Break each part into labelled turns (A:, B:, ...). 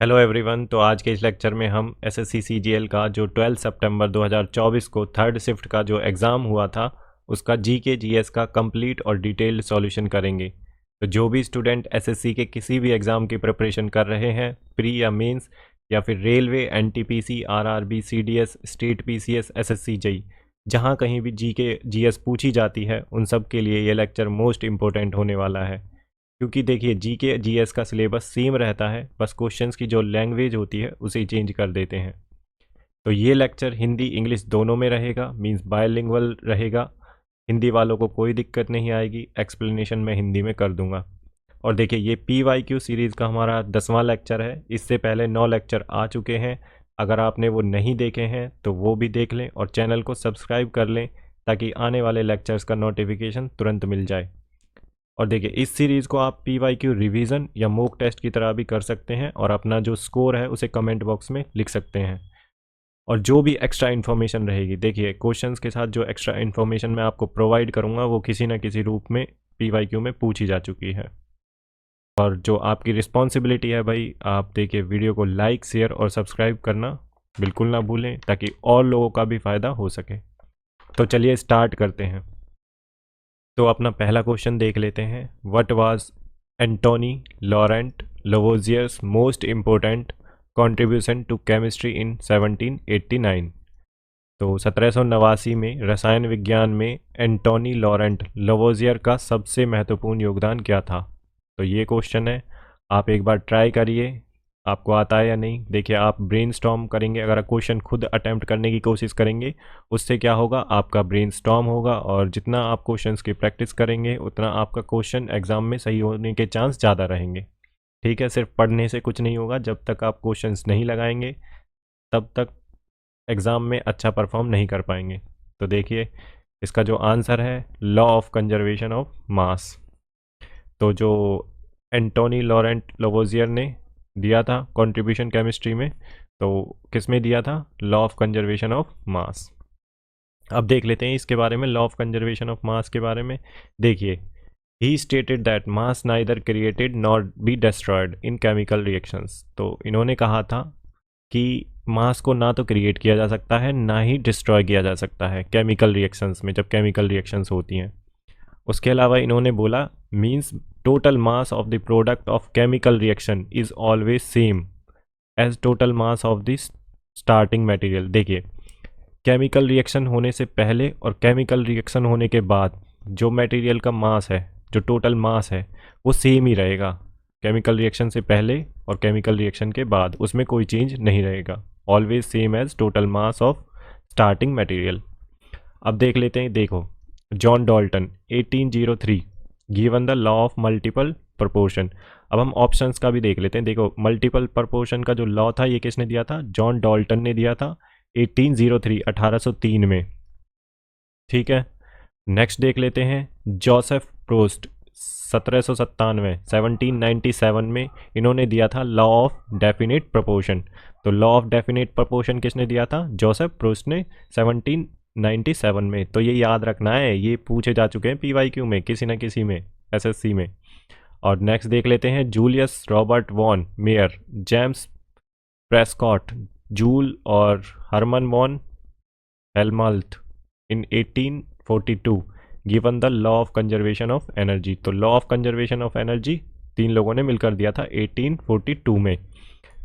A: Hello everyone. तो आज के इस लेक्चर में हम एसएससी सीजीएल का जो 12 सितंबर 2024 को थर्ड शिफ्ट का जो एग्ज़ाम हुआ था उसका जीके जीएस का कंप्लीट और डिटेल्ड सॉल्यूशन करेंगे। तो जो भी स्टूडेंट एसएससी के किसी भी एग्ज़ाम की प्रिपरेशन कर रहे हैं, प्री या मेंस या फिर railway, NTPC, RRB, CDS, state PCS, SSC JE, जहाँ कहीं भी जीके जीएस पूछी जाती है, उन सब के लिए ये लेक्चर मोस्ट इम्पोर्टेंट होने वाला है। क्योंकि देखिए जीके जीएस का सिलेबस सेम रहता है, बस क्वेश्चंस की जो लैंग्वेज होती है उसे चेंज कर देते हैं। तो ये लेक्चर हिंदी इंग्लिश दोनों में रहेगा, मींस बायलिंगुअल रहेगा। हिंदी वालों को कोई दिक्कत नहीं आएगी, एक्सप्लेनेशन मैं हिंदी में कर दूंगा। और देखिए ये PYQ सीरीज़ का हमारा 10वां लेक्चर है। इससे पहले 9 लेक्चर आ चुके हैं। अगर आपने वो नहीं देखे हैं तो वो भी देख लें और चैनल को सब्सक्राइब कर लें ताकि आने वाले लेक्चर्स का नोटिफिकेशन तुरंत मिल जाए। और देखिए इस सीरीज़ को आप PYQ रिवीजन या मॉक टेस्ट की तरह भी कर सकते हैं और अपना जो स्कोर है उसे कमेंट बॉक्स में लिख सकते हैं। और जो भी एक्स्ट्रा इन्फॉर्मेशन रहेगी, देखिए क्वेश्चंस के साथ जो एक्स्ट्रा इन्फॉर्मेशन मैं आपको प्रोवाइड करूंगा वो किसी न किसी रूप में PYQ में पूछी जा चुकी है। और जो आपकी रिस्पॉन्सिबिलिटी है भाई, आप देखिए वीडियो को लाइक, शेयर और सब्सक्राइब करना बिल्कुल ना भूलें ताकि और लोगों का भी फ़ायदा हो सके। तो चलिए स्टार्ट करते हैं। तो अपना पहला क्वेश्चन देख लेते हैं। What was Antoine Laurent Lavoisier's most important contribution to chemistry in 1789। तो 1789 में रसायन विज्ञान में एंटोनी लॉरेंट लवोजियर का सबसे महत्वपूर्ण योगदान क्या था? तो ये क्वेश्चन है, आप एक बार ट्राई करिए आपको आता है या नहीं। देखिए आप ब्रेनस्टॉर्म करेंगे, अगर क्वेश्चन खुद अटेम्प्ट करने की कोशिश करेंगे उससे क्या होगा, आपका ब्रेनस्टॉर्म होगा और जितना आप क्वेश्चंस की प्रैक्टिस करेंगे उतना आपका क्वेश्चन एग्जाम में सही होने के चांस ज़्यादा रहेंगे। ठीक है, सिर्फ पढ़ने से कुछ नहीं होगा। जब तक आप क्वेश्चंस नहीं लगाएंगे तब तक एग्ज़ाम में अच्छा परफॉर्म नहीं कर पाएंगे। तो देखिए इसका जो आंसर है law of conservation of mass. तो जो एंटोनी लॉरेंट लवोजियर ने दिया था कंट्रीब्यूशन केमिस्ट्री में, तो किस में दिया था? Law of conservation of mass. अब देख लेते हैं इसके बारे में, law of conservation of mass के बारे में। देखिए ही stated that mass neither created not be destroyed in chemical reactions. तो इन्होंने कहा था कि मास को ना तो क्रिएट किया जा सकता है ना ही डिस्ट्रॉय किया जा सकता है केमिकल रिएक्शंस में, जब केमिकल रिएक्शंस होती हैं। उसके अलावा इन्होंने बोला means total mass of the product of chemical reaction is always same as total mass of the starting material. देखिए केमिकल रिएक्शन होने से पहले और केमिकल रिएक्शन होने के बाद जो मटेरियल का मास है, जो टोटल मास है, वो सेम ही रहेगा। केमिकल रिएक्शन से पहले और केमिकल रिएक्शन के बाद उसमें कोई चेंज नहीं रहेगा, always same as total mass of starting material. अब देख लेते हैं, देखो John Dalton 1803 given the law of multiple proportion. अब हम ऑप्शंस का भी देख लेते हैं। देखो मल्टीपल प्रोपोर्शन का जो लॉ था ये किसने दिया था? जॉन डाल्टन ने दिया था 1803 1803 में। ठीक है, नेक्स्ट देख लेते हैं जोसेफ प्रोस्ट 1797 1797 में इन्होंने दिया था लॉ ऑफ डेफिनेट प्रोपोर्शन। तो लॉ ऑफ डेफिनेट प्रोपोर्शन किसने दिया था? जोसेफ प्रोस्ट ने 1797 में। तो ये याद रखना है, ये पूछे जा चुके हैं PYQ में किसी न किसी में, SSC में। और नेक्स्ट देख लेते हैं Julius Robert von Mayer James Prescott Joule और Hermann von Helmholtz in 1842 given the law of conservation of energy. तो law of conservation of energy तीन लोगों ने मिलकर दिया था 1842 में।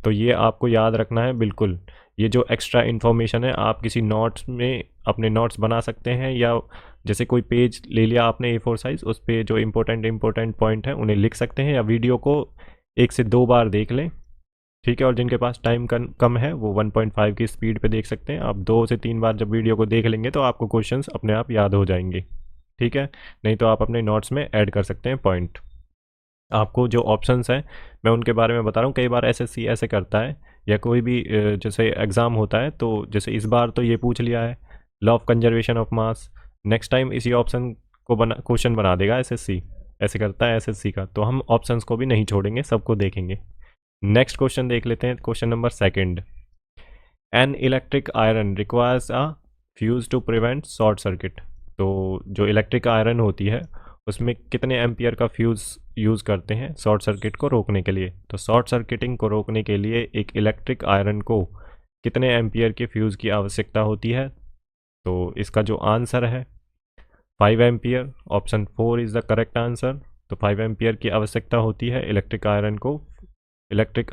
A: तो ये आपको याद रखना है बिल्कुल। ये जो एक्स्ट्रा इन्फॉर्मेशन है आप किसी नोट्स में अपने नोट्स बना सकते हैं, या जैसे कोई पेज ले लिया आपने A4 साइज़, उस पर जो इम्पोर्टेंट पॉइंट है उन्हें लिख सकते हैं, या वीडियो को 1 से 2 बार देख लें। ठीक है, और जिनके पास टाइम कम है वो 1.5 की स्पीड पे देख सकते हैं। आप 2 से 3 बार जब वीडियो को देख लेंगे तो आपको क्वेश्चंस अपने आप याद हो जाएंगे। ठीक है, नहीं तो आप अपने नोट्स में ऐड कर सकते हैं पॉइंट। आपको जो ऑप्शंस हैं मैं उनके बारे में बता रहा हूँ। कई बार SSC ऐसे करता है, या कोई भी जैसे एग्ज़ाम होता है, तो जैसे इस बार तो ये पूछ लिया है law of conservation of mass, next time इसी ऑप्शन को क्वेश्चन बना देगा SSC। ऐसे करता है SSC का, तो हम ऑप्शंस को भी नहीं छोड़ेंगे, सबको देखेंगे। नेक्स्ट क्वेश्चन देख लेते हैं, question number 2। An electric iron requires a fuse to prevent short circuit. तो जो इलेक्ट्रिक आयरन होती है उसमें कितने एम्पियर का फ्यूज़ यूज़ करते हैं शॉर्ट सर्किट को रोकने के लिए। तो शॉर्ट सर्किटिंग को रोकने के लिए एक इलेक्ट्रिक आयरन को कितने एम्पियर के फ्यूज़ की आवश्यकता होती है। तो इसका जो आंसर है 5 ampere, option 4 is the correct answer. तो 5 एम्पियर की आवश्यकता होती है इलेक्ट्रिक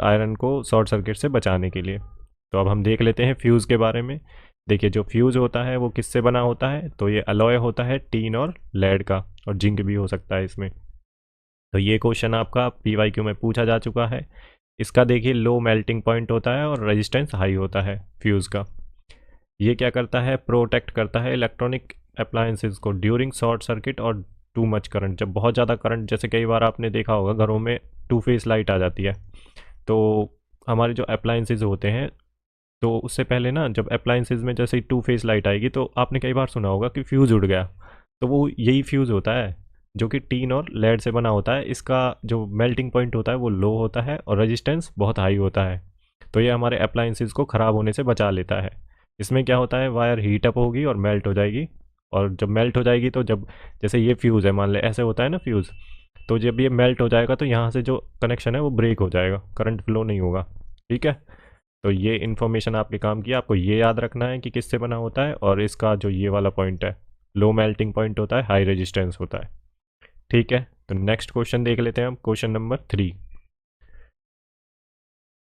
A: आयरन को शॉर्ट सर्किट से बचाने के लिए। तो अब हम देख लेते हैं फ्यूज़ के बारे में। देखिए जो फ्यूज़ होता है वो किससे बना होता है, तो ये अलॉय होता है टीन और लेड का, और जिंक भी हो सकता है इसमें। तो ये क्वेश्चन आपका PYQ में पूछा जा चुका है। इसका देखिए लो मेल्टिंग पॉइंट होता है और रेजिस्टेंस हाई होता है फ्यूज़ का। ये क्या करता है, प्रोटेक्ट करता है इलेक्ट्रॉनिक अप्लायंसेस को ड्यूरिंग शॉर्ट सर्किट और टू मच करंट। जब बहुत ज़्यादा करंट, जैसे कई बार आपने देखा होगा घरों में टू फेस लाइट आ जाती है, तो हमारे जो अप्लायंसेस होते हैं, तो उससे पहले ना जब अप्लायंसेस में जैसे ही टू फेस लाइट आएगी तो आपने कई बार सुना होगा कि फ्यूज़ उड़ गया। तो वो यही फ्यूज़ होता है जो कि टीन और लेड से बना होता है। इसका जो मेल्टिंग पॉइंट होता है वो लो होता है और रेजिस्टेंस बहुत हाई होता है। तो ये हमारे अप्लायंसेस को ख़राब होने से बचा लेता है। इसमें क्या होता है, वायर हीट अप होगी और मेल्ट हो जाएगी, और जब मेल्ट हो जाएगी तो जब जैसे ये फ्यूज़ है, मान ले ऐसे होता है ना फ्यूज़, तो जब ये मेल्ट हो जाएगा तो यहाँ से जो कनेक्शन है वो ब्रेक हो जाएगा, करंट फ्लो नहीं होगा। ठीक है, तो ये इन्फॉर्मेशन आपके काम की, आपको ये याद रखना है कि किससे बना होता है, और इसका जो ये वाला पॉइंट है लो मेल्टिंग पॉइंट होता है, हाई रेजिस्टेंस होता है। ठीक है, तो नेक्स्ट क्वेश्चन देख लेते हैं हम, क्वेश्चन नंबर 3।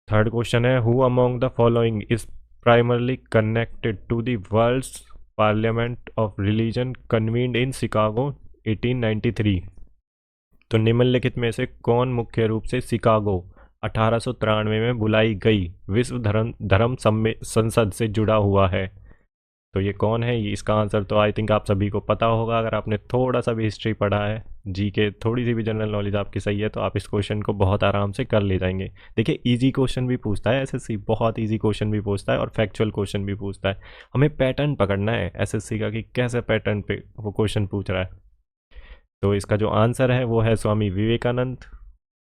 A: थर्ड क्वेश्चन है, who among the following is primarily connected to the world's parliament of religion convened in Chicago 1893। तो निम्नलिखित में से कौन मुख्य रूप से शिकागो 1893 में बुलाई गई विश्व धर्म संसद से जुड़ा हुआ है। तो ये कौन है, ये इसका आंसर तो आई थिंक आप सभी को पता होगा, अगर आपने थोड़ा सा भी हिस्ट्री पढ़ा है, जी के थोड़ी सी भी जनरल नॉलेज आपकी सही है, तो आप इस क्वेश्चन को बहुत आराम से कर ले जाएंगे। देखिए इजी क्वेश्चन भी पूछता है एसएससी, बहुत इजी क्वेश्चन भी पूछता है और फैक्चुअल क्वेश्चन भी पूछता है। हमें पैटर्न पकड़ना है एसएससी का कि कैसे पैटर्न पे वो क्वेश्चन पूछ रहा है। तो इसका जो आंसर है वो है Swami Vivekananda.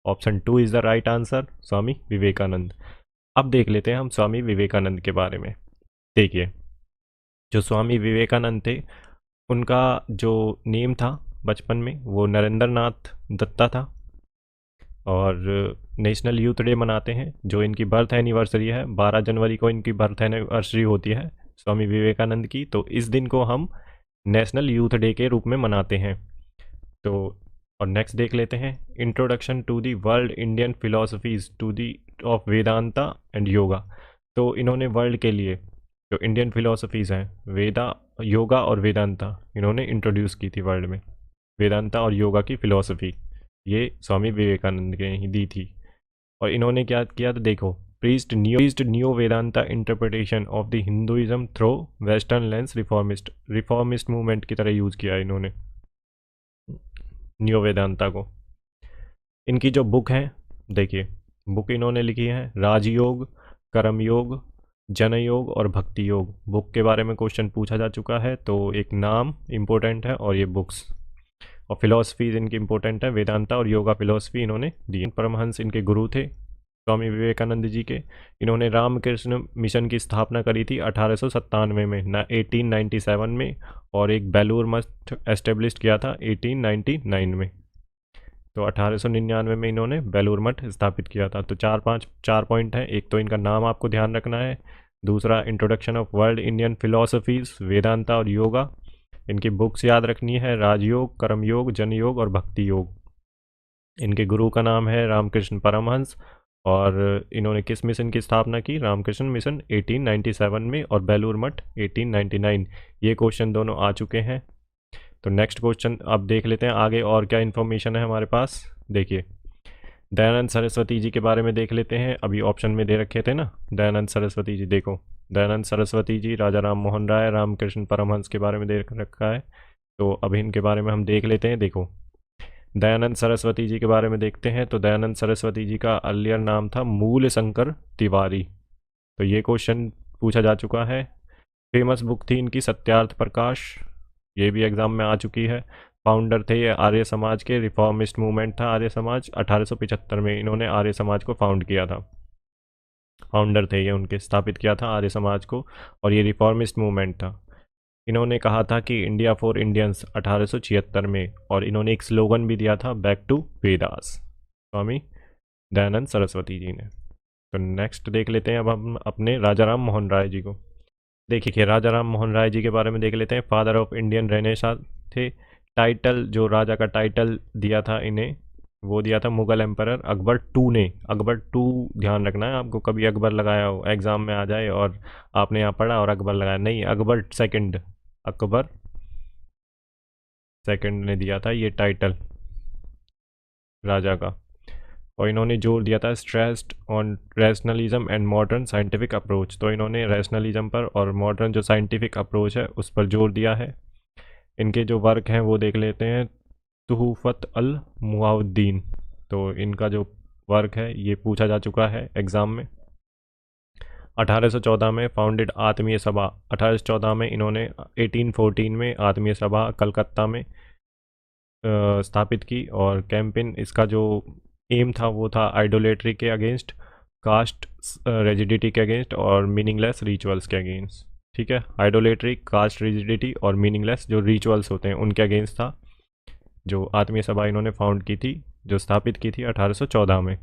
A: Option 2 is the right answer, Swami Vivekananda. अब देख लेते हैं हम स्वामी विवेकानंद के बारे में। देखिए जो स्वामी विवेकानंद थे, उनका जो नेम था बचपन में वो नरेंद्र नाथ दत्ता था, और नेशनल यूथ डे मनाते हैं, जो इनकी बर्थ एनिवर्सरी है 12 जनवरी को इनकी बर्थ एनिवर्सरी होती है स्वामी विवेकानंद की। तो इस दिन को हम नेशनल यूथ डे के रूप में मनाते हैं। तो और नेक्स्ट देख लेते हैं, introduction to the world Indian philosophies to the of Vedanta and yoga. तो इन्होंने वर्ल्ड के लिए जो इंडियन फिलोसफीज़ हैं, योगा और वेदांता, इन्होंने इंट्रोड्यूस की थी वर्ल्ड में। वेदांता और योगा की फ़िलोसफ़ी ये स्वामी विवेकानंद ने ही दी थी। और इन्होंने क्या किया, तो देखो, priest new Vedanta interpretation of the Hinduism through western lens reformist movement की तरह यूज़ किया इन्होंने न्यू वेदांता को। इनकी जो बुक है, देखिए बुक इन्होंने लिखी है राजयोग, कर्मयोग, जनयोग और भक्ति योग। बुक के बारे में क्वेश्चन पूछा जा चुका है, तो एक नाम इम्पोर्टेंट है और ये बुक्स और फिलोसफीज इनकी इंपॉर्टेंट है। वेदांता और योगा फिलोसफी इन्होंने दी। परमहंस इनके गुरु थे स्वामी विवेकानंद जी के। इन्होंने रामकृष्ण मिशन की स्थापना करी थी 1897 में 1897 में, और एक बेलूर मठ एस्टेब्लिश किया था 1899 में। तो 1899 में इन्होंने बेलूर मठ स्थापित किया था। तो चार पॉइंट हैं। एक तो इनका नाम आपको ध्यान रखना है, दूसरा introduction of world Indian philosophies, Vedanta और योगा। इनकी बुक्स याद रखनी है, राजयोग, कर्मयोग, जनयोग और भक्ति योग। इनके गुरु का नाम है रामकृष्ण परमहंस, और इन्होंने किस मिशन की स्थापना की, रामकृष्ण मिशन 1897 में, और बेलूर मठ 1899। ये क्वेश्चन दोनों आ चुके हैं। तो नेक्स्ट क्वेश्चन अब देख लेते हैं आगे और क्या इन्फॉर्मेशन है हमारे पास। देखिए दयानंद सरस्वती जी के बारे में देख लेते हैं। अभी ऑप्शन में दे रखे थे ना दयानंद सरस्वती जी, देखो दयानंद सरस्वती जी, राजा राम मोहन राय, रामकृष्ण परमहंस के बारे में दे रखा है। तो अभी इनके बारे में हम देख लेते हैं। देखो दयानंद सरस्वती जी के बारे में देखते हैं। तो दयानंद सरस्वती जी का अर्लियर नाम था मूल शंकर तिवारी। तो ये क्वेश्चन पूछा जा चुका है। फेमस बुक थी इनकी सत्यार्थ प्रकाश, ये भी एग्ज़ाम में आ चुकी है। फाउंडर थे ये आर्य समाज के, रिफॉर्मिस्ट मूवमेंट था आर्य समाज। 1875 में इन्होंने आर्य समाज को फाउंड किया था। फाउंडर थे ये, उनके स्थापित किया था आर्य समाज को, और ये रिफॉर्मिस्ट मूवमेंट था। इन्होंने कहा था कि इंडिया फॉर इंडियंस 1876 में, और इन्होंने एक स्लोगन भी दिया था, बैक टू वेदास, स्वामी दयानंद सरस्वती जी ने। तो नेक्स्ट देख लेते हैं अब हम अपने राजा राम मोहन राय जी को। देखिए राजा राम मोहन राय जी के बारे में देख लेते हैं। फादर ऑफ इंडियन रेनेसां थे। टाइटल, जो राजा का टाइटल दिया था इन्हें, वो दिया था मुगल एम्परर अकबर टू ने। अकबर टू ध्यान रखना है आपको, कभी अकबर लगाया हो एग्जाम में आ जाए और आपने यहाँ पढ़ा और अकबर लगाया, नहीं, अकबर सेकंड, अकबर सेकंड ने दिया था ये टाइटल राजा का। और इन्होंने जोर दिया था stressed on rationalism and modern scientific approach. तो इन्होंने रैशनलिज्म पर और मॉडर्न जो साइंटिफिक अप्रोच है उस पर जोर दिया है। इनके जो वर्क हैं वो देख लेते हैं। तुहफत अल मुआउद्दीन, तो इनका जो वर्क है ये पूछा जा चुका है एग्ज़ाम में। 1814 में फाउंडेड आत्मीय सभा, 1814 में इन्होंने 1814 में आत्मीय सभा कलकत्ता में स्थापित की। और कैंपेन, इसका जो एम था वो था आइडोलेट्री के अगेंस्ट, कास्ट रेजिडिटी के अगेंस्ट और मीनिंगलेस रिचुअल्स के अगेंस्ट। ठीक है, आइडोलेट्री, कास्ट रेजिडिटी और मीनिंगलेस जो रिचुअल्स होते हैं उनके अगेंस्ट था जो आत्मीय सभा इन्होंने फाउंड की थी, जो स्थापित की थी 1814 में।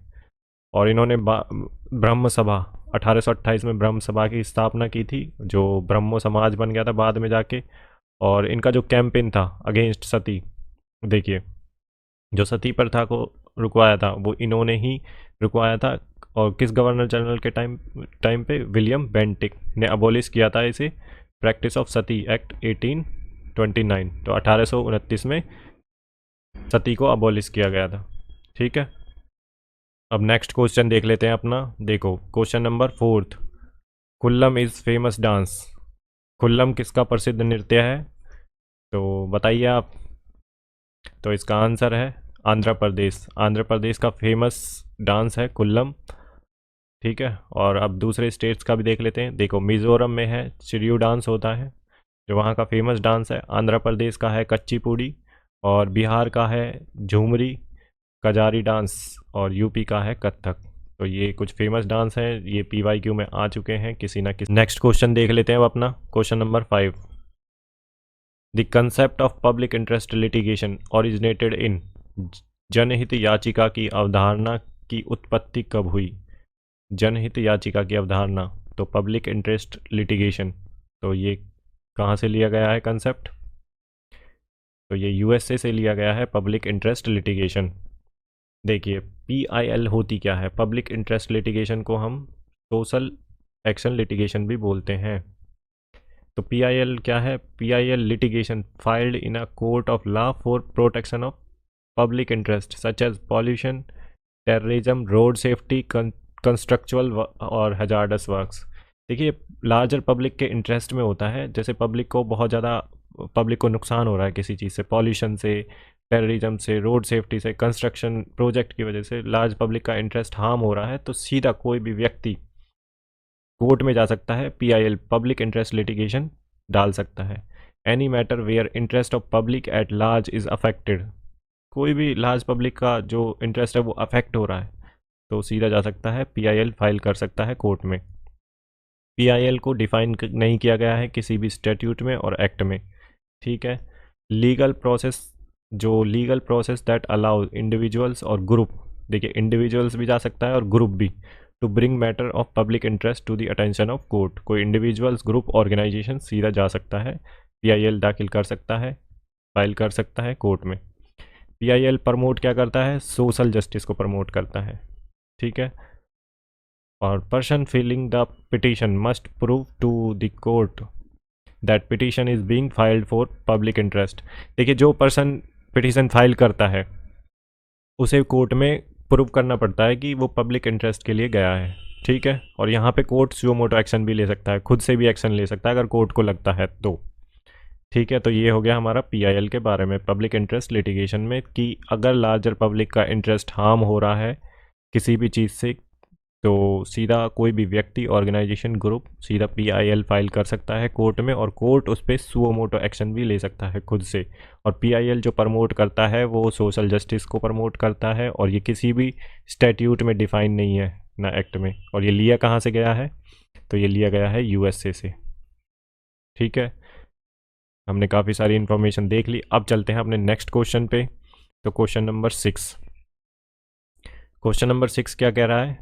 A: और इन्होंने ब्रह्म सभा 1828 में ब्रह्म सभा की स्थापना की थी, जो ब्रह्मो समाज बन गया था बाद में जाके। और इनका जो कैंपेन था अगेंस्ट सती, देखिए जो सती प्रथा को रुकवाया था वो इन्होंने ही रुकवाया था। और किस गवर्नर जनरल के टाइम पे, विलियम बेंटिक ने अबोलिश किया था इसे, प्रैक्टिस ऑफ सती एक्ट 1829। तो 1829 में सती को अबोलिश किया गया था। ठीक है, अब नेक्स्ट क्वेश्चन देख लेते हैं अपना। देखो question number 4, Kullam is famous dance. Kullam किसका प्रसिद्ध नृत्य है, तो बताइए आप। तो इसका आंसर है आंध्र प्रदेश। आंध्र प्रदेश का फेमस डांस है कुल्लम। ठीक है, और अब दूसरे स्टेट्स का भी देख लेते हैं। देखो मिज़ोरम में है चिरियू डांस होता है, जो वहाँ का फेमस डांस है। आंध्र प्रदेश का है कच्चीपुड़ी, और बिहार का है झूमरी कजारी डांस, और यूपी का है कथक। तो ये कुछ फेमस डांस हैं, ये PYQ में आ चुके हैं किसी ना किसी। नेक्स्ट क्वेश्चन देख लेते हैं अब अपना, question number 5। The concept of public interest litigation originated in. जनहित याचिका की अवधारणा की उत्पत्ति कब हुई। जनहित याचिका की अवधारणा, तो पब्लिक इंटरेस्ट लिटिगेशन, तो ये कहाँ से लिया गया है कंसेप्ट, तो ये USA से लिया गया है पब्लिक इंटरेस्ट लिटिगेशन। देखिए PIL होती क्या है, पब्लिक इंटरेस्ट लिटिगेशन को हम सोशल एक्शन लिटिगेशन भी बोलते हैं। तो PIL क्या है, PIL litigation filed in a court of law for protection of public interest such as pollution, terrorism, road safety, constructual और हजार्डस वर्क्स। देखिए लार्जर पब्लिक के इंटरेस्ट में होता है, जैसे पब्लिक को बहुत ज़्यादा, पब्लिक को नुकसान हो रहा है किसी चीज़ से, पॉल्यूशन से, टेररिज्म से, रोड सेफ्टी से, कंस्ट्रक्शन प्रोजेक्ट की वजह से लार्ज पब्लिक का इंटरेस्ट हार्म हो रहा है, तो सीधा कोई भी व्यक्ति कोर्ट में जा सकता है, PIL पब्लिक इंटरेस्ट लिटिगेशन डाल सकता है। Any matter where interest of public at large is affected, कोई भी लार्ज पब्लिक का जो इंटरेस्ट है वो अफेक्ट हो रहा है तो सीधा जा सकता है, PIL फाइल कर सकता है कोर्ट में। PIL को डिफाइन नहीं किया गया है किसी भी स्टैट्यूट में और एक्ट में। ठीक है, लीगल प्रोसेस, जो legal process that allow individuals और ग्रुप, देखिए इंडिविजुअल्स भी जा सकता है और ग्रुप भी, to bring matter of public interest to the attention of court. कोई इंडिविजुअल्स, ग्रुप, ऑर्गेनाइजेशन सीधा जा सकता है, PIL दाखिल कर सकता है, फाइल कर सकता है कोर्ट में। PIL प्रमोट क्या करता है, सोशल जस्टिस को प्रमोट करता है। ठीक है, और person filing the petition must prove to the court that petition is being filed for public interest. देखिए जो पर्सन पिटीशन फाइल करता है उसे कोर्ट में प्रूव करना पड़ता है कि वो पब्लिक इंटरेस्ट के लिए गया है। ठीक है, और यहाँ पे कोर्ट सुओ मोटो एक्शन भी ले सकता है, खुद से भी एक्शन ले सकता है अगर कोर्ट को लगता है तो। ठीक है, तो ये हो गया हमारा PIL के बारे में, पब्लिक इंटरेस्ट लिटिगेशन में, कि अगर लार्जर पब्लिक का इंटरेस्ट हार्म हो रहा है किसी भी चीज़ से तो सीधा कोई भी व्यक्ति, ऑर्गेनाइजेशन, ग्रुप सीधा PIL फाइल कर सकता है कोर्ट में, और कोर्ट उस पर सुओ मोटो एक्शन भी ले सकता है खुद से। और PIL जो प्रमोट करता है वो सोशल जस्टिस को प्रमोट करता है, और ये किसी भी स्टैट्यूट में डिफाइन नहीं है ना एक्ट में। और ये लिया कहाँ से गया है, तो ये लिया गया है USA से। ठीक है, हमने काफ़ी सारी इन्फॉर्मेशन देख ली। अब चलते हैं अपने नेक्स्ट क्वेश्चन पे। तो क्वेश्चन नंबर 6, क्वेश्चन नंबर 6 क्या कह रहा है?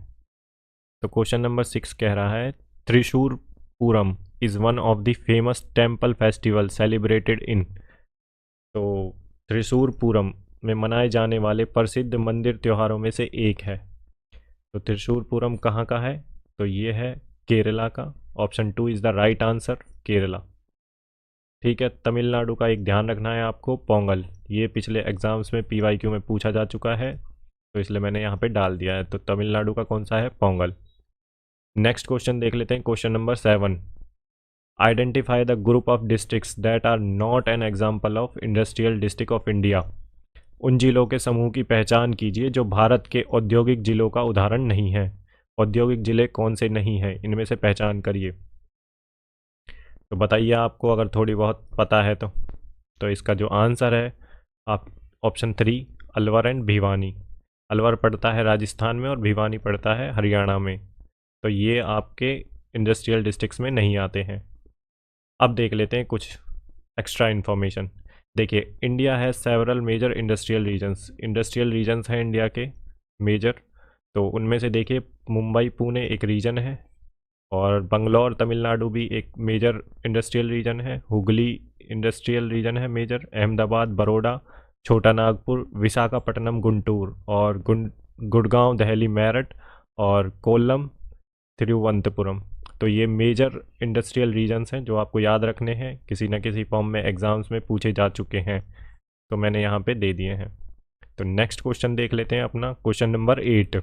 A: तो क्वेश्चन नंबर 6 कह रहा है Thrissur Pooram is one of the famous temple festival celebrated in. तो त्रिशूर पूरम में मनाए जाने वाले प्रसिद्ध मंदिर त्योहारों में से एक है। तो त्रिशूर पूरम कहाँ का है? तो ये है केरला का। Option 2 is the right answer, Kerala. ठीक है, तमिलनाडु का एक ध्यान रखना है आपको, पोंगल। ये पिछले एग्जाम्स में PYQ में पूछा जा चुका है, तो इसलिए मैंने यहाँ पे डाल दिया है। तो तमिलनाडु का कौन सा है? पोंगल। नेक्स्ट क्वेश्चन देख लेते हैं, question number 7। Identify the group of districts that are not an example of industrial district of India. उन जिलों के समूह की पहचान कीजिए जो भारत के औद्योगिक जिलों का उदाहरण नहीं है। औद्योगिक जिले कौन से नहीं हैं, इनमें से पहचान करिए। तो बताइए आपको अगर थोड़ी बहुत पता है तो इसका जो आंसर है आप ऑप्शन 3 अलवर एंड भिवानी। अलवर पड़ता है राजस्थान में और भिवानी पड़ता है हरियाणा में। तो ये आपके इंडस्ट्रियल डिस्ट्रिक्ट्स में नहीं आते हैं। अब देख लेते हैं कुछ एक्स्ट्रा इन्फॉर्मेशन। देखिए, इंडिया है सेवरल मेजर इंडस्ट्रियल रीजन्स हैं इंडिया के मेजर। तो उनमें से देखिए मुंबई पुणे एक रीजन है, और बंगलौर तमिलनाडु भी एक मेजर इंडस्ट्रियल रीजन है। हुगली इंडस्ट्रियल रीजन है मेजर। अहमदाबाद, बड़ौदा, छोटा नागपुर, विशाखापट्टनम, गुंटूर, और गुड़गांव, दिल्ली, मेरठ, और कोल्लम, तिरुवनंतपुरम। तो ये मेजर इंडस्ट्रियल रीजन्स हैं जो आपको याद रखने हैं, किसी न किसी फॉर्म में एग्जाम्स में पूछे जा चुके हैं, तो मैंने यहाँ पे दे दिए हैं। तो नेक्स्ट क्वेश्चन देख लेते हैं अपना, question number 8।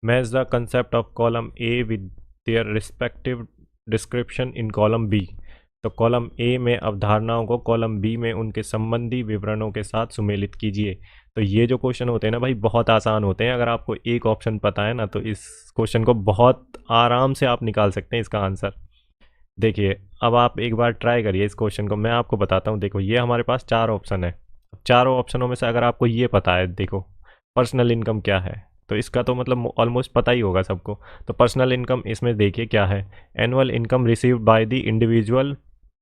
A: Match the concept of column A with their respective description in column B. तो कॉलम ए में अवधारणाओं को कॉलम बी में उनके संबंधी विवरणों के साथ सुमेलित कीजिए। तो ये जो क्वेश्चन होते हैं ना भाई, बहुत आसान होते हैं। अगर आपको एक ऑप्शन पता है ना, तो इस क्वेश्चन को बहुत आराम से आप निकाल सकते हैं इसका आंसर। देखिए, अब आप एक बार ट्राई करिए इस क्वेश्चन को, मैं आपको बताता हूँ। देखो, ये हमारे पास 4 ऑप्शन है। चारों ऑप्शनों में से अगर आपको ये पता है, देखो पर्सनल इनकम क्या है, तो इसका तो मतलब ऑलमोस्ट पता ही होगा सबको। तो पर्सनल इनकम इसमें देखिए क्या है, annual income received by the individual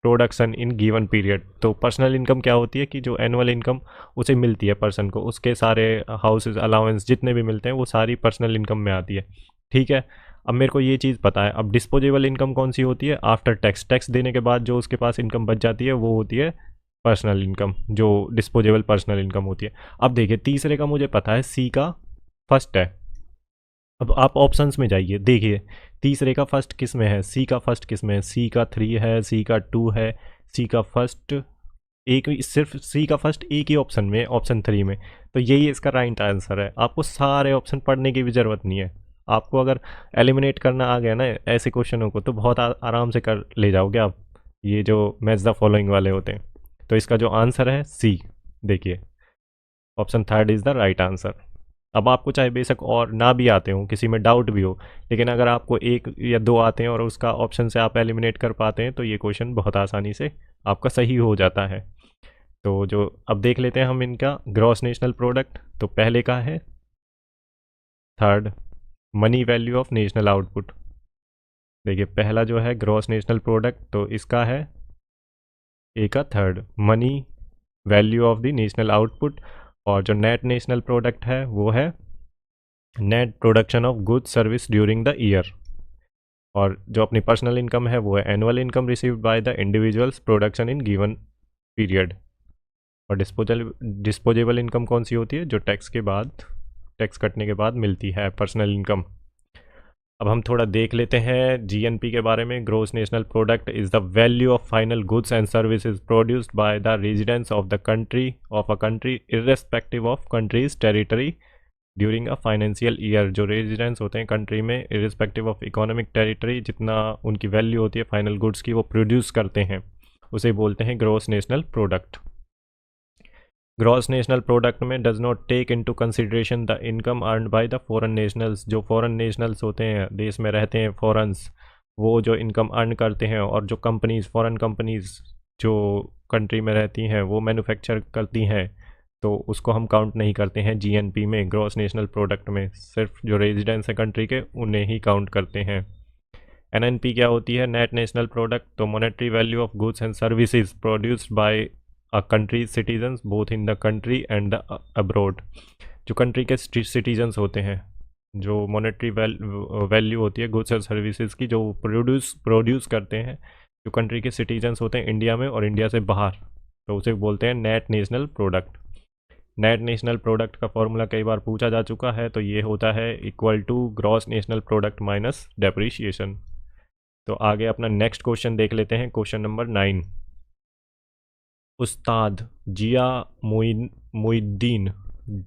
A: production in given period. तो पर्सनल इनकम क्या होती है कि जो एनुअल इनकम उसे मिलती है पर्सन को, उसके सारे हाउसेज अलाउंस जितने भी मिलते हैं वो सारी पर्सनल इनकम में आती है। ठीक है, अब मेरे को ये चीज़ पता है। अब डिस्पोजेबल इनकम कौन सी होती है? आफ्टर टैक्स, टैक्स देने के बाद जो उसके पास इनकम बच जाती है वो होती है पर्सनल इनकम, जो डिस्पोजेबल पर्सनल इनकम होती है। अब देखिए, तीसरे का मुझे पता है, सी का फर्स्ट है। अब आप ऑप्शंस में जाइए, देखिए तीसरे का फर्स्ट किस में है, सी का फर्स्ट किस में है? सी का 3 है, सी का 2 है, सी का फर्स्ट एक, सिर्फ सी का फर्स्ट एक ही ऑप्शन में, ऑप्शन 3 में। तो यही इसका राइट आंसर है। आपको सारे ऑप्शन पढ़ने की भी ज़रूरत नहीं है। आपको अगर एलिमिनेट करना आ गया ना ऐसे क्वेश्चनों को, तो बहुत आराम से कर ले जाओगे आप, ये जो मैच द फॉलोइंग वाले होते हैं। तो इसका जो आंसर है सी, देखिए option 3 is the right answer. अब आपको चाहे बेशक और ना भी आते हो, किसी में डाउट भी हो, लेकिन अगर आपको 1 या 2 आते हैं और उसका ऑप्शन से आप एलिमिनेट कर पाते हैं, तो ये क्वेश्चन बहुत आसानी से आपका सही हो जाता है। तो जो अब देख लेते हैं हम इनका ग्रॉस नेशनल प्रोडक्ट। तो पहले का है 3rd, money value of national output. देखिए पहला जो है ग्रॉस नेशनल प्रोडक्ट, तो इसका है ए का 3rd, money value of the national output. और जो नेट नेशनल प्रोडक्ट है वो है net production of goods service during the year. और जो अपनी पर्सनल इनकम है वो है annual income received by the individuals production in given period. और डिस्पोजेबल इनकम कौन सी होती है? जो टैक्स के बाद, टैक्स कटने के बाद मिलती है, पर्सनल इनकम। अब हम थोड़ा देख लेते हैं जीएनपी के बारे में। Gross national product is the value of final goods and services produced by the residents of the country of a country irrespective of country's territory during a financial year. जो रेजिडेंट्स होते हैं country में, irrespective of economic territory, जितना उनकी value होती है final goods की वो प्रोड्यूस करते हैं, उसे बोलते हैं gross national product. Gross national product में does not take into consideration the income earned by the foreign nationals. जो फॉरेन नेशनल्स होते हैं, देश में रहते हैं फॉरेन्स, वो जो इनकम अर्न करते हैं, और जो कंपनीज़, फॉरेन कंपनीज़ जो कंट्री में रहती हैं वो मैन्युफैक्चर करती हैं, तो उसको हम काउंट नहीं करते हैं जीएनपी में, ग्रॉस नेशनल प्रोडक्ट में। सिर्फ जो रेजिडेंट्स हैं कंट्री के, उन्हें ही काउंट करते हैं। एनएनपी क्या होती है? Net national product. तो monetary value of goods and services produced by a country citizens both in the country and the abroad. जो कंट्री के सिटीजन्स होते हैं, जो मॉनेटरी वैल्यू होती है गुड्स एंड सर्विसेज की, जो प्रोड्यूस करते हैं जो कंट्री के सिटीजन्स होते हैं इंडिया में और इंडिया से बाहर, तो उसे बोलते हैं net national product. Net national product का फॉर्मूला कई बार पूछा जा चुका है, तो ये होता है equal to gross national product minus depreciation. तो आगे अपना नेक्स्ट क्वेश्चन देख लेते हैं, question number 9। Ustad Zia Mohiuddin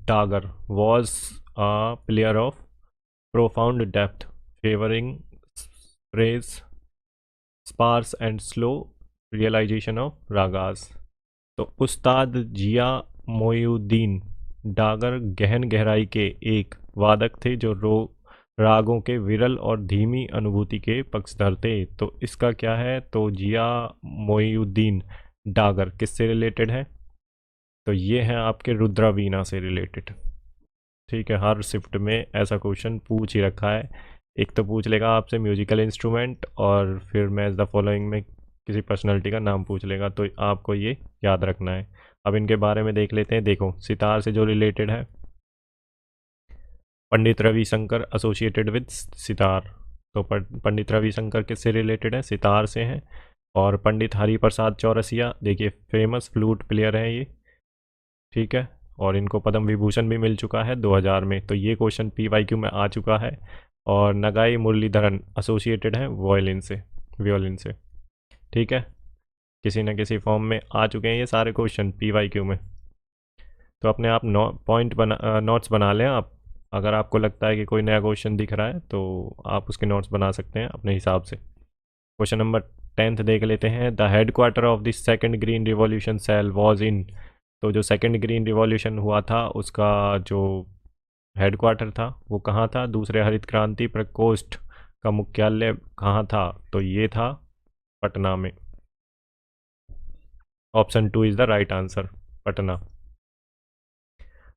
A: Dagar was a player of profound depth, favoring phrase, sparse and slow realization of ragas। तो उस्ताद जिया मोयुद्दीन डागर गहन गहराई के एक वादक थे जो रागों के विरल और धीमी अनुभूति के पक्षधर थे। तो इसका क्या है? तो जिया मोयुद्दीन डागर किससे रिलेटेड है? तो ये है आपके रुद्रवीणा से रिलेटेड। ठीक है, हर शिफ्ट में ऐसा क्वेश्चन पूछ ही रखा है। एक तो पूछ लेगा आपसे म्यूजिकल इंस्ट्रूमेंट और फिर मैच द फॉलोइंग में किसी पर्सनालिटी का नाम पूछ लेगा, तो आपको ये याद रखना है। अब इनके बारे में देख लेते हैं। देखो, सितार से जो रिलेटेड है, पंडित रविशंकर एसोसिएटेड विद सितार। तो पंडित रविशंकर किससे रिलेटेड है? सितार से हैं। और पंडित हरिप्रसाद चौरसिया, देखिए फेमस फ्लूट प्लेयर हैं ये। ठीक है, और इनको पद्म विभूषण भी मिल चुका है 2000 में। तो ये क्वेश्चन PYQ में आ चुका है। और नगाई मुरलीधरन एसोसिएटेड है वियोलिन से। ठीक है, किसी न किसी फॉर्म में आ चुके हैं ये सारे क्वेश्चन PYQ में। तो अपने आप नोट्स बना लें आप। अगर आपको लगता है कि कोई नया क्वेश्चन दिख रहा है तो आप उसके नोट्स बना सकते हैं अपने हिसाब से। क्वेश्चन नंबर 10 देख लेते हैं। The headquarter of the second green revolution cell was in. तो जो सेकेंड ग्रीन रिवॉल्यूशन हुआ था उसका जो हेडक्वार्टर था वो कहाँ था? दूसरे हरित क्रांति प्रकोष्ठ का मुख्यालय कहाँ था? तो ये था पटना में। Option 2 is the right answer, Patna.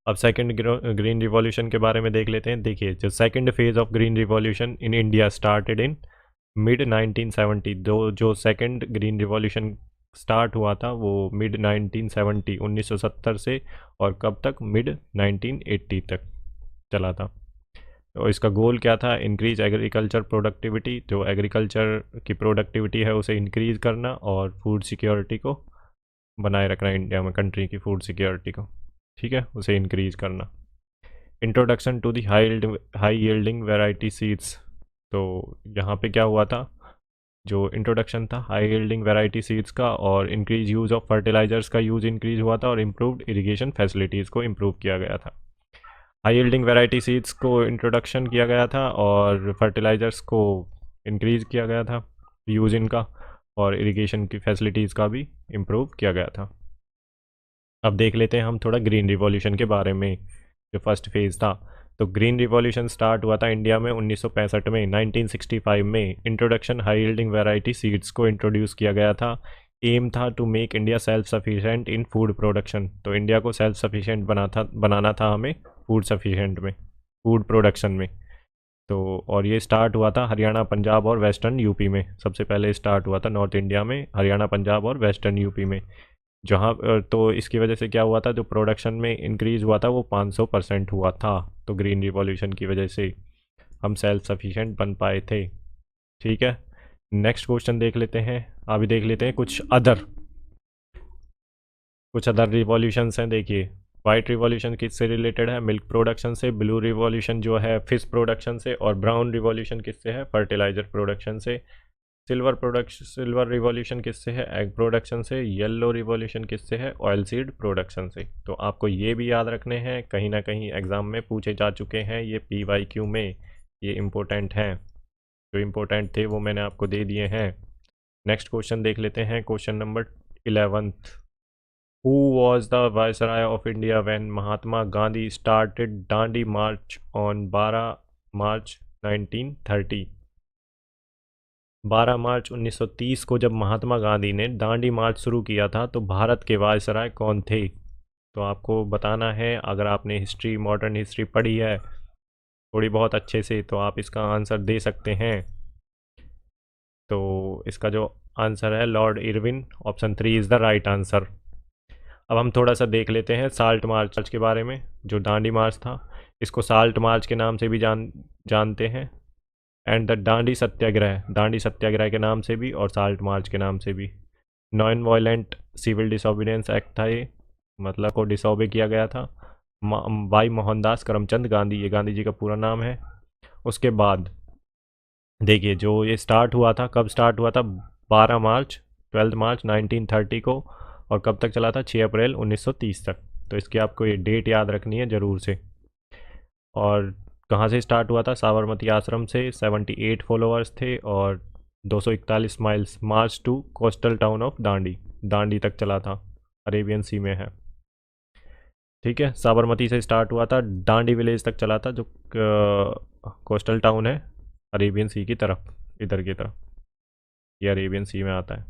A: अब सेकेंड ग्रीन रिवॉल्यूशन के बारे में देख लेते हैं। देखिए, जो second phase of green revolution in India started in mid 1970। जो सेकेंड ग्रीन रिवॉल्यूशन स्टार्ट हुआ था वो मिड 1970 1970 से, और कब तक? मिड 1980 तक चला था। और इसका गोल क्या था? Increase agriculture productivity. जो एग्रीकल्चर की प्रोडक्टिविटी है उसे इंक्रीज करना और फूड सिक्योरिटी को बनाए रखना, इंडिया में कंट्री की फूड सिक्योरिटी को, ठीक है, उसे इंक्रीज करना। Introduction to the high yielding variety seeds. तो यहाँ पे क्या हुआ था? जो इंट्रोडक्शन था हाई यील्डिंग वैरायटी सीड्स का, और इंक्रीज यूज़ ऑफ फर्टिलाइजर्स का यूज़ इंक्रीज हुआ था, और इम्प्रूव्ड इरिगेशन फैसिलिटीज़ को इम्प्रूव किया गया था। हाई यील्डिंग वैरायटी सीड्स को इंट्रोडक्शन किया गया था और फर्टिलाइजर्स को इंक्रीज़ किया गया था यूज़ इनका, और इरिगेशन की फैसिलिटीज़ का भी इम्प्रूव किया गया था। अब देख लेते हैं हम थोड़ा ग्रीन रिवॉल्यूशन के बारे में, जो फर्स्ट फेज़ था। तो ग्रीन रिवॉल्यूशन स्टार्ट हुआ था इंडिया में 1965 में। 1965 में introduction high yielding variety seeds को इंट्रोड्यूस किया गया था। एम था to make India self sufficient in food production. तो इंडिया को सेल्फ सफिशिएंट बनाना था हमें फूड प्रोडक्शन में। तो और ये स्टार्ट हुआ था हरियाणा, पंजाब और वेस्टर्न यूपी में। सबसे पहले स्टार्ट हुआ था नॉर्थ इंडिया में, हरियाणा, पंजाब और वेस्टर्न यूपी में। जहाँ तो इसकी वजह से क्या हुआ था? जो प्रोडक्शन में इंक्रीज़ हुआ था वो 500% हुआ था। तो ग्रीन रिवॉल्यूशन की वजह से हम सेल्फ सफिशिएंट बन पाए थे। ठीक है, नेक्स्ट क्वेश्चन देख लेते हैं। अभी देख लेते हैं कुछ अदर रिवॉल्यूशंस हैं। देखिए, वाइट रिवॉल्यूशन किससे रिलेटेड है? मिल्क प्रोडक्शन से। ब्लू रिवॉल्यूशन जो है फिश प्रोडक्शन से। और ब्राउन रिवॉल्यूशन किससे है? फर्टिलाइजर प्रोडक्शन से। सिल्वर रिवॉल्यूशन किससे है? एग प्रोडक्शन से। येलो रिवॉल्यूशन किससे है? ऑयल सीड प्रोडक्शन से। तो आपको ये भी याद रखने हैं, कहीं ना कहीं एग्जाम में पूछे जा चुके हैं ये PYQ में, ये इम्पोर्टेंट हैं। जो इम्पोर्टेंट थे वो मैंने आपको दे दिए हैं। नेक्स्ट क्वेश्चन देख लेते हैं, question number 11। Who was the viceroy of India when Mahatma Gandhi started Dandi march on 12 मार्च 1930। 12 मार्च 1930 को जब महात्मा गांधी ने दांडी मार्च शुरू किया था तो भारत के वायसराय कौन थे? तो आपको बताना है। अगर आपने हिस्ट्री, मॉडर्न हिस्ट्री पढ़ी है थोड़ी बहुत अच्छे से, तो आप इसका आंसर दे सकते हैं। तो इसका जो आंसर है Lord Irwin, option 3 is the right answer. अब हम थोड़ा सा देख लेते हैं साल्ट मार्च के बारे में। जो दांडी मार्च था, इसको साल्ट मार्च के नाम से भी जानते हैं, एंड द दांडी सत्याग्रह के नाम से भी और साल्ट मार्च के नाम से भी। Non violent civil disobedience act था ये, मतलब को डिसोबे किया गया था भाई मोहनदास करमचंद गांधी, ये गांधी जी का पूरा नाम है। उसके बाद देखिए जो ये स्टार्ट हुआ था, कब स्टार्ट हुआ था, 12 मार्च 1930 को, और कब तक चला था, 6 अप्रैल 1930 तक। तो इसकी आपको ये डेट याद रखनी है ज़रूर से। और कहाँ से स्टार्ट हुआ था, साबरमती आश्रम से। 78 फॉलोअर्स थे और 241 miles March two coastal town of Dandi तक चला था, अरेबियन सी में है। ठीक है, साबरमती से स्टार्ट हुआ था, दांडी विलेज तक चला था, जो कोस्टल टाउन है अरेबियन सी की तरफ, इधर की तरफ, ये अरेबियन सी में आता है,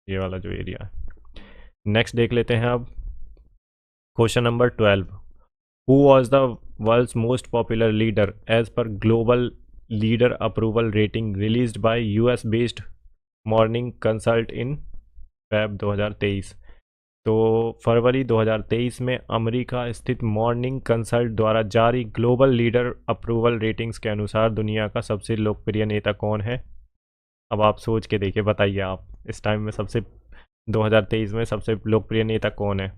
A: ये वाला जो एरिया है। नेक्स्ट देख लेते हैं अब question number 12। Who was the world's most popular leader as per global leader approval rating released by US based Morning Consult in Feb 2023। तो फरवरी 2023 में अमेरिका स्थित मॉर्निंग कंसल्ट द्वारा जारी ग्लोबल लीडर अप्रूवल रेटिंग्स के अनुसार दुनिया का सबसे लोकप्रिय नेता कौन है। अब आप सोच के देखिए, बताइए आप इस टाइम में 2023 में सबसे लोकप्रिय नेता कौन है।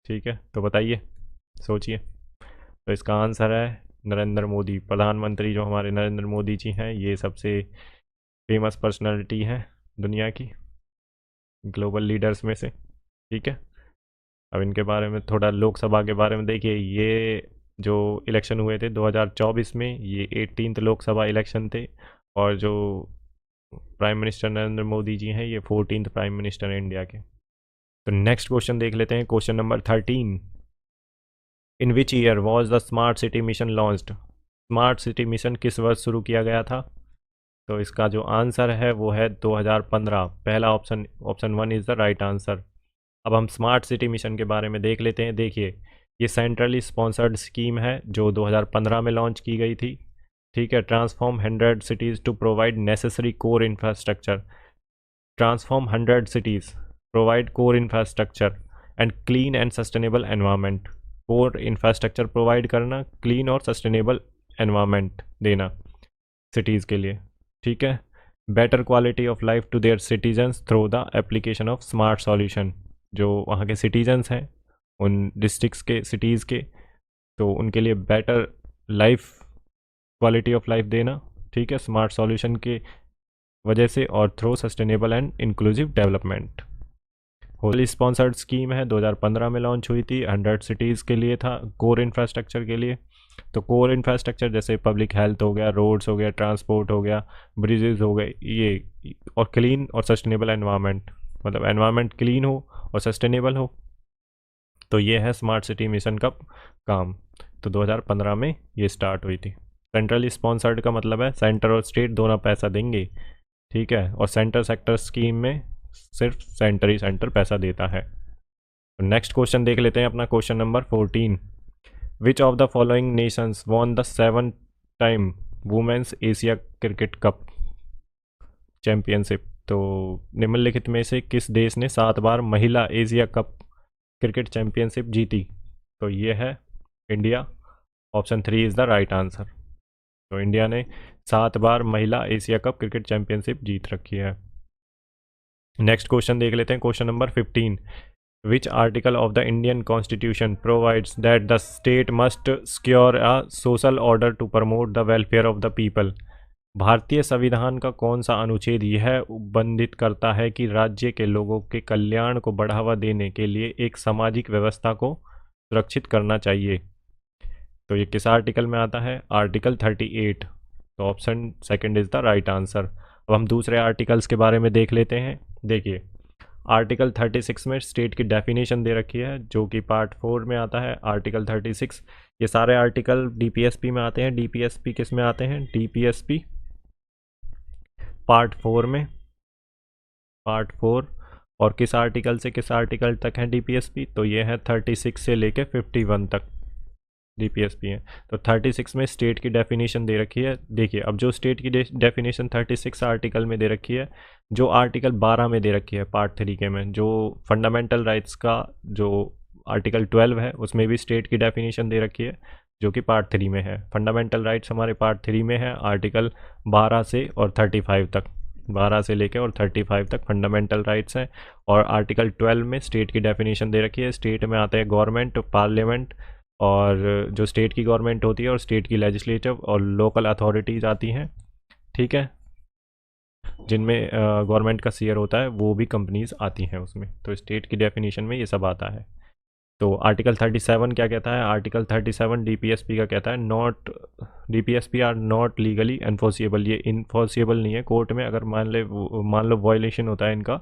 A: ठीक है, तो बताइए, सोचिए। तो इसका आंसर है नरेंद्र मोदी, प्रधानमंत्री जो हमारे नरेंद्र मोदी जी हैं, ये सबसे फेमस पर्सनालिटी हैं दुनिया की ग्लोबल लीडर्स में से। ठीक है, अब इनके बारे में थोड़ा लोकसभा के बारे में देखिए। ये जो इलेक्शन हुए थे 2024 में, ये 18th लोकसभा इलेक्शन थे, और जो प्राइम मिनिस्टर नरेंद्र मोदी जी हैं, ये 14th प्राइम मिनिस्टर हैं इंडिया के। तो नेक्स्ट क्वेश्चन देख लेते हैं, question number 13। In which year was the smart city mission launched. Smart city mission किस वर्ष शुरू किया गया था। तो इसका जो आंसर है वो है 2015। पहला option 1 is the right answer. अब हम स्मार्ट सिटी मिशन के बारे में देख लेते हैं। देखिए, ये सेंट्रली स्पॉन्सर्ड स्कीम है जो 2015 में लॉन्च की गई थी। ठीक है, transform 100 cities to provide necessary core infrastructure. Transform 100 cities, provide core infrastructure and clean and sustainable environment. Core infrastructure provide करना, क्लीन और सस्टेनेबल एनवायरनमेंट देना सिटीज़ के लिए। ठीक है, better quality of life to their citizens through the application of smart solution. जो वहाँ के सिटीजन्स हैं उन डिस्ट्रिक्ट्स के, सिटीज़ के, तो उनके लिए better life, quality of life देना। ठीक है, स्मार्ट सॉल्यूशन के वजह से, और through sustainable and inclusive development. Holi sponsored scheme है, 2015 में लॉन्च हुई थी, 100 सिटीज़ के लिए था, कोर इंफ्रास्ट्रक्चर के लिए। तो कोर इंफ्रास्ट्रक्चर जैसे पब्लिक हेल्थ हो गया, रोड्स हो गया, ट्रांसपोर्ट हो गया, ब्रिजेज हो गए, ये, और क्लीन और सस्टेनेबल एनवायरनमेंट, मतलब एनवायरनमेंट क्लीन हो और सस्टेनेबल हो। तो ये है स्मार्ट सिटी मिशन का काम। तो 2015 में ये स्टार्ट हुई थी। सेंट्रली स्पॉन्सर्ड का मतलब है सेंटर और स्टेट दोनों पैसा देंगे। ठीक है, और सेंटर सेक्टर स्कीम में सिर्फ सेंटर पैसा देता है। तो नेक्स्ट क्वेश्चन देख लेते हैं अपना, question number 14। Which of the following nations won the 7 time women's Asia cricket cup championship. तो निम्नलिखित में से किस देश ने 7 बार महिला एशिया कप क्रिकेट चैंपियनशिप जीती। तो ये है India, option 3 is the right answer. तो इंडिया ने 7 बार महिला एशिया कप क्रिकेट चैंपियनशिप जीत रखी है। नेक्स्ट क्वेश्चन देख लेते हैं, question number 15। Which article of the Indian constitution provides that the state must secure a social order to promote the welfare of the people. भारतीय संविधान का कौन सा अनुच्छेद यह उपबंधित करता है कि राज्य के लोगों के कल्याण को बढ़ावा देने के लिए एक सामाजिक व्यवस्था को सुरक्षित करना चाहिए। तो ये किस आर्टिकल में आता है, आर्टिकल 38। तो option 2 is the right answer. अब हम दूसरे आर्टिकल्स के बारे में देख लेते हैं। देखिए, आर्टिकल 36 में स्टेट की डेफिनेशन दे रखी है, जो कि पार्ट 4 में आता है, आर्टिकल 36। ये सारे आर्टिकल डीपीएसपी में आते हैं। डीपीएसपी किस में आते हैं, डीपीएसपी पार्ट 4 में, पार्ट 4। और किस आर्टिकल से किस आर्टिकल तक है डीपीएसपी, तो ये है 36 से लेके 51 तक। डीपीएसपी है। तो 36 में स्टेट की डेफिनेशन दे रखी है। देखिए अब जो स्टेट की डेफिनेशन 36 आर्टिकल में दे रखी है, जो आर्टिकल 12 में दे रखी है पार्ट 3 के में, जो फंडामेंटल राइट्स का जो आर्टिकल 12 है उसमें भी स्टेट की डेफिनेशन दे रखी है जो कि पार्ट 3 में है। फंडामेंटल राइट्स हमारे पार्ट 3 में है, आर्टिकल 12 से और 35 तक, 12 से लेकर और 35 तक फंडामेंटल राइट्स हैं। और आर्टिकल 12 में स्टेट की डेफिनेशन दे रखी है। स्टेट में आता है गवर्नमेंट, पार्लियामेंट, और जो स्टेट की गवर्नमेंट होती है, और स्टेट की लेजिस्लेटिव और लोकल अथॉरिटीज़ आती हैं, ठीक है, जिनमें गवर्नमेंट का शेयर होता है, वो भी कंपनीज आती हैं उसमें। तो स्टेट की डेफिनेशन में ये सब आता है। तो आर्टिकल 37 क्या कहता है? आर्टिकल 37 डीपीएसपी का कहता है not, DPSP are not legally enforceable. ये इन्फोर्सिएबल नहीं है कोर्ट में। अगर मान लो वायलेशन होता है इनका,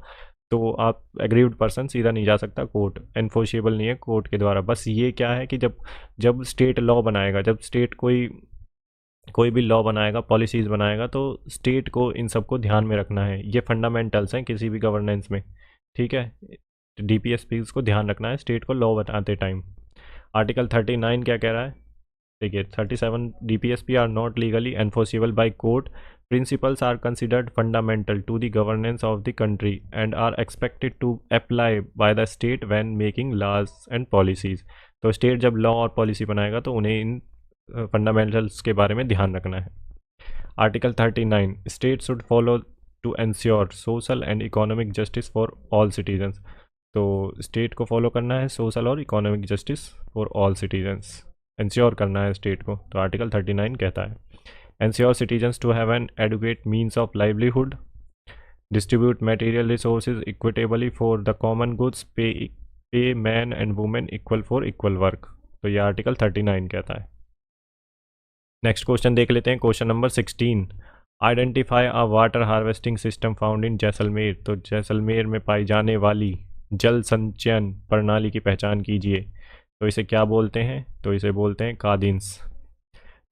A: तो आप एग्रीव्ड पर्सन सीधा नहीं जा सकता कोर्ट, एनफोर्सिएबल नहीं है कोर्ट के द्वारा। बस ये क्या है कि जब जब स्टेट लॉ बनाएगा, जब स्टेट कोई कोई भी लॉ बनाएगा, पॉलिसीज़ बनाएगा, तो स्टेट को इन सबको ध्यान में रखना है। ये फंडामेंटल्स हैं किसी भी गवर्नेंस में, ठीक है। डीपीएसपी को ध्यान रखना है स्टेट को लॉ बनाते टाइम। आर्टिकल 39 क्या कह रहा है? देखिए 37, DPSP are not legally enforceable by court, principles are considered fundamental to the governance of the country and are expected to apply by the state when making laws and policies. तो state जब law और policy बनाएगा तो उन्हें इन fundamentals के बारे में ध्यान रखना है। Article 39, state should follow to ensure social and economic justice for all citizens. तो स्टेट को फॉलो करना है सोशल और economic justice for all citizens, ensure करना है स्टेट को। तो आर्टिकल 39 कहता है ensure citizens to have an adequate means of livelihood, distribute material resources equitably for the common goods, pay man and women equal for equal work. तो ये article 39 कहता है। नेक्स्ट क्वेश्चन देख लेते हैं, question number 16। Identify a water harvesting system found in Jaisalmer. तो जैसलमेर में पाई जाने वाली जल संचयन प्रणाली की पहचान कीजिए। तो इसे क्या बोलते हैं? तो इसे बोलते हैं कादिन्स।